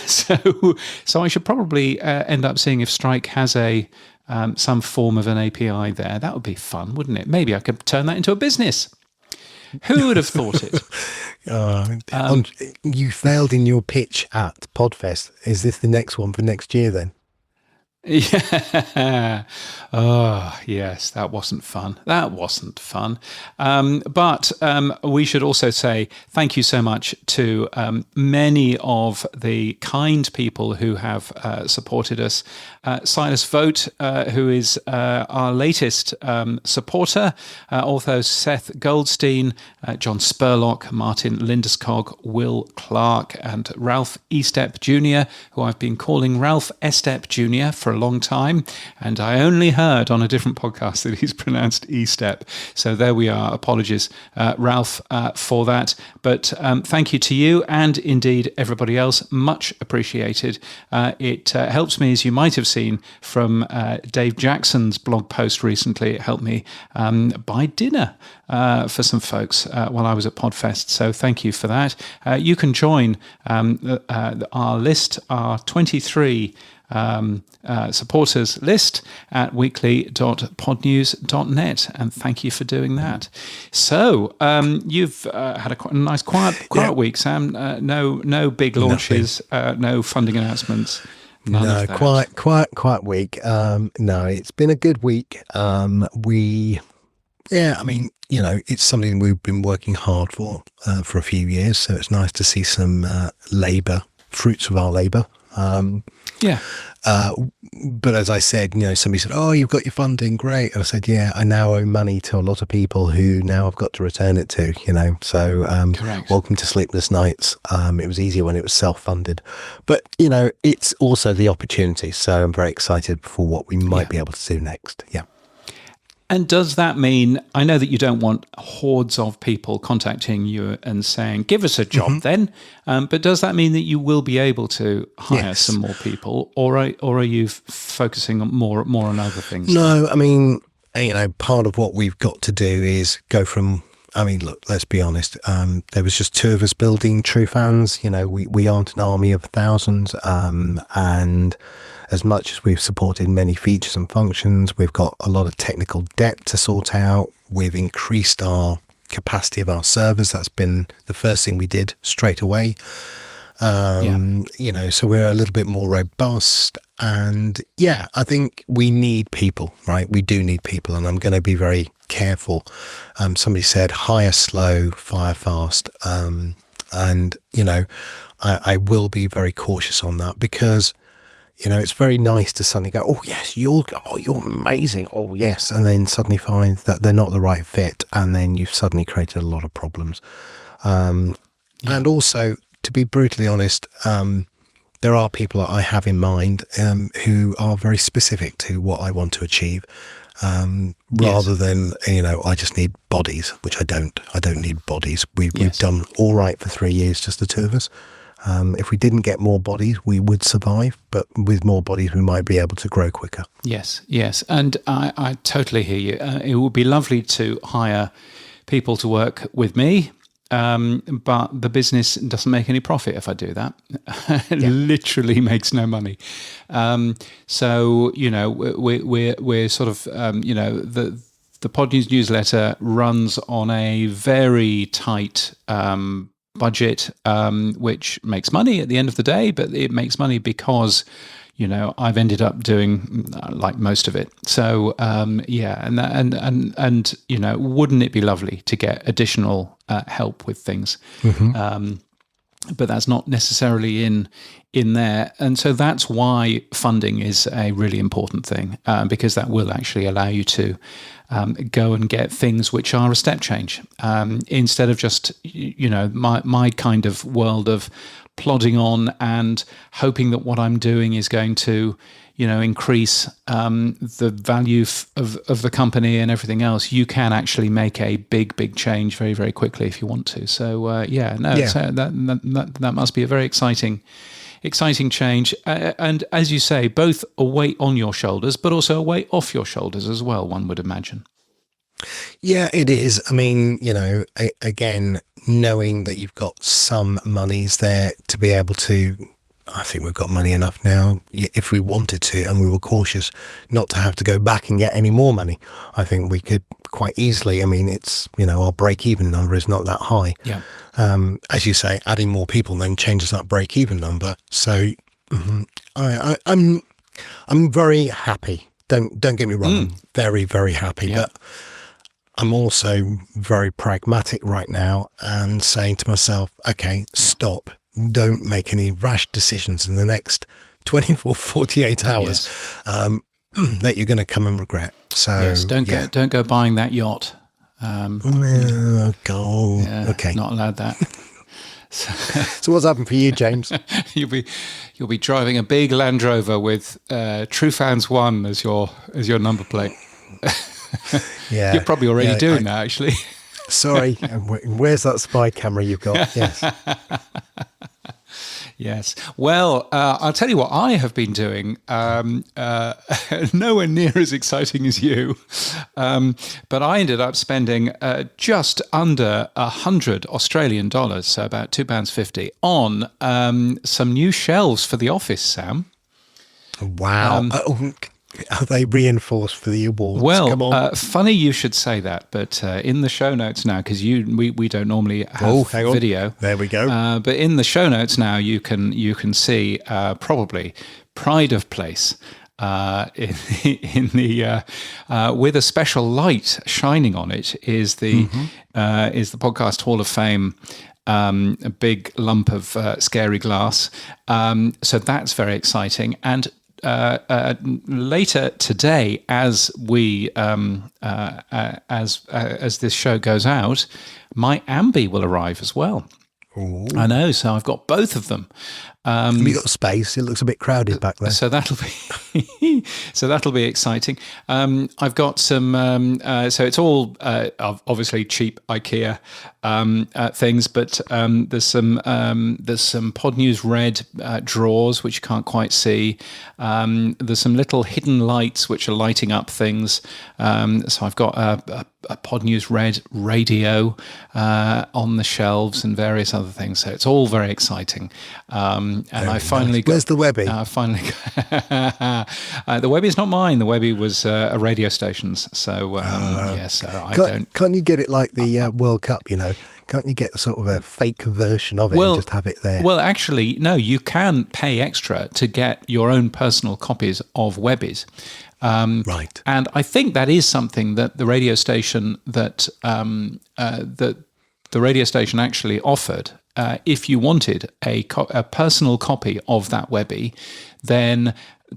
[SPEAKER 3] So I should probably end up seeing if Strike has some form of an API there. That would be fun, wouldn't it? Maybe I could turn that into a business. Who would have thought it?
[SPEAKER 4] You failed in your pitch at Podfest. Is this the next one for next year then?
[SPEAKER 3] Yeah. Oh, yes, that wasn't fun. That wasn't fun. But we should also say thank you so much to many of the kind people who have supported us. Silas Vogt, who is our latest supporter, also Seth Goldstein, John Spurlock, Martin Lindeskog, Will Clark, and Ralph Estep Jr., who I've been calling Ralph Estep Jr. for a long time, and I only heard on a different podcast that he's pronounced Estep. So there we are. Apologies, Ralph, for that. But thank you to you and indeed everybody else. Much appreciated. It helps me, as you might have seen from Dave Jackson's blog post recently. It helped me buy dinner for some folks while I was at Podfest. So thank you for that. You can join our list, our 23 supporters list at weekly.podnews.net, and thank you for doing that. So you've had a nice quiet week, Sam. No big launches, no funding announcements.
[SPEAKER 4] No, quiet week. No, it's been a good week. It's something we've been working hard for a few years, so it's nice to see some fruits of our labour. But as I said, somebody said, "Oh, you've got your funding, great." And I said, "Yeah, I now owe money to a lot of people who now I've got to return it to." So welcome to sleepless nights. It was easier when it was self-funded, but it's also the opportunity. So I'm very excited for what we might be able to do next. Yeah.
[SPEAKER 3] And does that mean, I know that you don't want hordes of people contacting you and saying, give us a job then, but does that mean that you will be able to hire some more people, or are you focusing more on other things?
[SPEAKER 4] No, I mean, part of what we've got to do is go from, look, let's be honest, there was just two of us building Truefans. We aren't an army of thousands, and as much as we've supported many features and functions, we've got a lot of technical debt to sort out. We've increased our capacity of our servers. That's been the first thing we did straight away. So we're a little bit more robust. And I think we need people, right? We do need people. And I'm going to be very careful. Somebody said, hire slow, fire fast. I will be very cautious on that, because it's very nice to suddenly go, oh yes, you're amazing. Oh yes. And then suddenly find that they're not the right fit. And then you've suddenly created a lot of problems. And also, to be brutally honest, there are people that I have in mind who are very specific to what I want to achieve. Rather than, I just need bodies, which I don't need bodies. We've done all right for 3 years, just the two of us. If we didn't get more bodies, we would survive, but with more bodies, we might be able to grow quicker. Yes.
[SPEAKER 3] And I totally hear you. It would be lovely to hire people to work with me, but the business doesn't make any profit if I do that. It literally makes no money. So, we're sort of, the Pod News newsletter runs on a very tight budget, which makes money at the end of the day, but it makes money because I've ended up doing like most of it. So wouldn't it be lovely to get additional help with things? But that's not necessarily in there, and so that's why funding is a really important thing, because that will actually allow you to go and get things which are a step change, instead of just my kind of world of plodding on and hoping that what I'm doing is going to increase the value of the company and everything else. You can actually make a big change very, very quickly if you want to. So so that must be a very exciting change. And as you say, both a weight on your shoulders, but also a weight off your shoulders as well, one would imagine.
[SPEAKER 4] Yeah, it is. I mean, again, knowing that you've got some monies there to be able to, I think we've got money enough now, if we wanted to, and we were cautious not to have to go back and get any more money. I think we could quite easily. I mean, it's, our break-even number is not that high.
[SPEAKER 3] Yeah.
[SPEAKER 4] As you say, adding more people then changes that break-even number. So I'm I'm very happy. Don't get me wrong. I'm very, very happy.
[SPEAKER 3] Yeah.
[SPEAKER 4] But I'm also very pragmatic right now and saying to myself, okay, stop. Don't make any rash decisions in the next 24, 48 hours that you're going to come and regret. So
[SPEAKER 3] Yes, don't go buying that yacht.
[SPEAKER 4] Okay.
[SPEAKER 3] Not allowed that.
[SPEAKER 4] So what's happened for you, James?
[SPEAKER 3] You'll be driving a big Land Rover with Truefans 1 as your number plate.
[SPEAKER 4] Yeah,
[SPEAKER 3] You're probably already doing that, actually.
[SPEAKER 4] Sorry, where's that spy camera you've got? Yes.
[SPEAKER 3] Yes. Well, I'll tell you what I have been doing. Nowhere near as exciting as you, but I ended up spending just under $100 so about £2.50 on some new shelves for the office, Sam.
[SPEAKER 4] Wow. Are they reinforced for the awards? Come on.
[SPEAKER 3] Well, funny you should say that, but in the show notes now, because we don't normally have video.
[SPEAKER 4] There we go.
[SPEAKER 3] But in the show notes now, you can see probably pride of place in the with a special light shining on it is the Podcast Hall of Fame. A big lump of scary glass. So that's very exciting. And later today, as we as this show goes out, my Ambi will arrive as well.
[SPEAKER 4] Ooh.
[SPEAKER 3] I know, so I've got both of them.
[SPEAKER 4] Have you got space? It looks a bit crowded back there.
[SPEAKER 3] So that'll be exciting. I've got some. So it's all obviously cheap IKEA things, but there's some Pod News Red drawers which you can't quite see. There's some little hidden lights which are lighting up things. So I've got a Pod News Red radio on the shelves and various other things. So it's all very exciting. And I finally got...
[SPEAKER 4] Where's the Webby?
[SPEAKER 3] The Webby is not mine. The Webby was a radio station's. So,
[SPEAKER 4] Can't you get it like the World Cup, you know? Can't you get sort of a fake version of it and just have it there?
[SPEAKER 3] Well, actually, no, you can pay extra to get your own personal copies of Webbies.
[SPEAKER 4] Right.
[SPEAKER 3] And I think that is something that the radio station that the radio station actually offered. If you wanted a personal copy of that Webby, then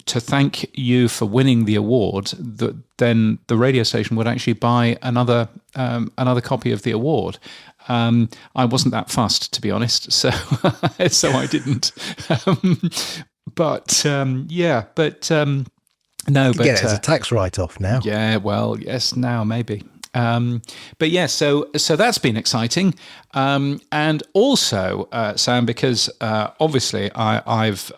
[SPEAKER 3] to thank you for winning the award, then the radio station would actually buy another copy of the award. I wasn't that fussed, to be honest, so I didn't. No, but
[SPEAKER 4] get it as a tax write-off now.
[SPEAKER 3] Yeah, well, yes, now maybe. But yeah, so that's been exciting, and also Sam, because obviously I've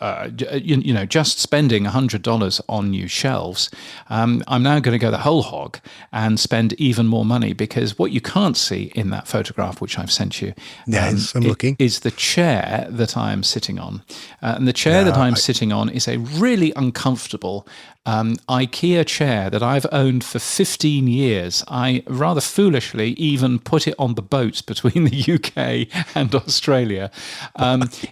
[SPEAKER 3] just spending $100 on new shelves. I'm now going to go the whole hog and spend even more money, because what you can't see in that photograph which I've sent you,
[SPEAKER 4] yes, I'm looking,
[SPEAKER 3] is the chair that I'm sitting on, and the chair that I'm sitting on is a really uncomfortable IKEA chair that I've owned for 15 years. I rather foolishly even put it on the boat between the UK and Australia.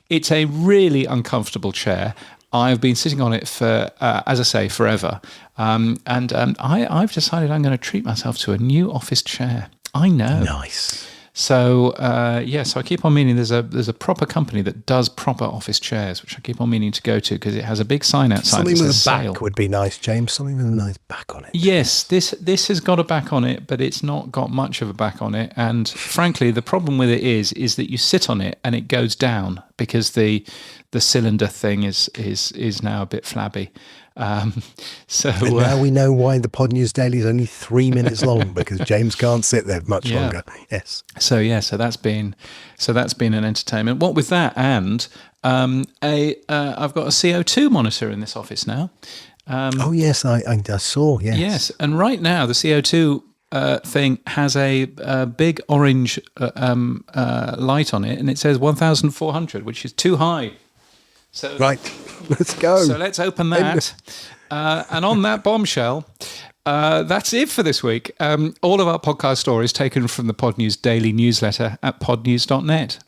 [SPEAKER 3] It's a really uncomfortable chair. I've been sitting on it for, as I say, forever. I've decided I'm going to treat myself to a new office chair. I know.
[SPEAKER 4] Nice.
[SPEAKER 3] So so I keep on meaning there's a proper company that does proper office chairs, which I keep on meaning to go to, because it has a big sign outside.
[SPEAKER 4] Something
[SPEAKER 3] that
[SPEAKER 4] with
[SPEAKER 3] says
[SPEAKER 4] a back
[SPEAKER 3] sale.
[SPEAKER 4] would be nice, James. Something with a nice back on it.
[SPEAKER 3] Yes, this has got a back on it, but it's not got much of a back on it. And frankly, the problem with it is that you sit on it and it goes down, because the cylinder thing is now a bit flabby.
[SPEAKER 4] And now we know why the Pod News Daily is only 3 minutes long, because James can't sit there much longer. Yes.
[SPEAKER 3] So that's been an entertainment. What with that, and I've got a CO2 monitor in this office now.
[SPEAKER 4] Oh yes, I saw. Yes.
[SPEAKER 3] Yes, and right now the CO2 thing has a big orange light on it, and it says 1,400, which is too high. So
[SPEAKER 4] right, let's go.
[SPEAKER 3] So let's open that. And on that bombshell, that's it for this week. All of our podcast stories taken from the Pod News Daily newsletter at podnews.net.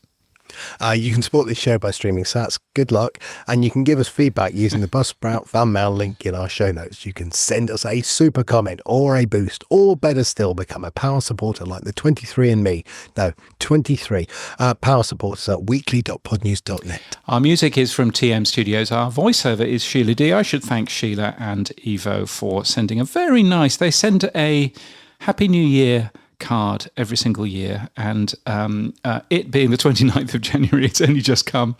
[SPEAKER 4] You can support this show by streaming sats. Good luck. And you can give us feedback using the Buzzsprout fan mail link in our show notes. You can send us a super comment or a boost, or better still, become a power supporter like the 23 power supporters at weekly.podnews.net.
[SPEAKER 3] Our music is from TM Studios. Our voiceover is Sheila D. I should thank Sheila and Evo for sending a very nice, they send a Happy New Year card every single year, and it being the 29th of January, it's only just come,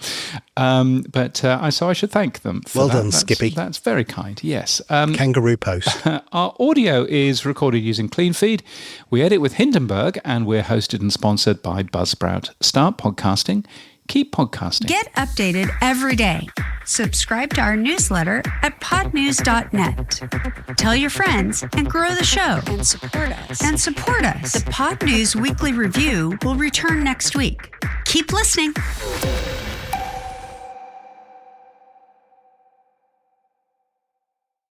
[SPEAKER 3] so I should thank them for
[SPEAKER 4] well
[SPEAKER 3] that.
[SPEAKER 4] Done, Skippy.
[SPEAKER 3] That's very kind. Yes.
[SPEAKER 4] Kangaroo post.
[SPEAKER 3] Our audio is recorded using CleanFeed. We edit with Hindenburg, and we're hosted and sponsored by Buzzsprout. Start podcasting. Keep podcasting.
[SPEAKER 2] Get updated every day. Subscribe to our newsletter at podnews.net. Tell your friends and grow the show.
[SPEAKER 6] And support us.
[SPEAKER 2] The Pod News Weekly Review will return next week. Keep listening.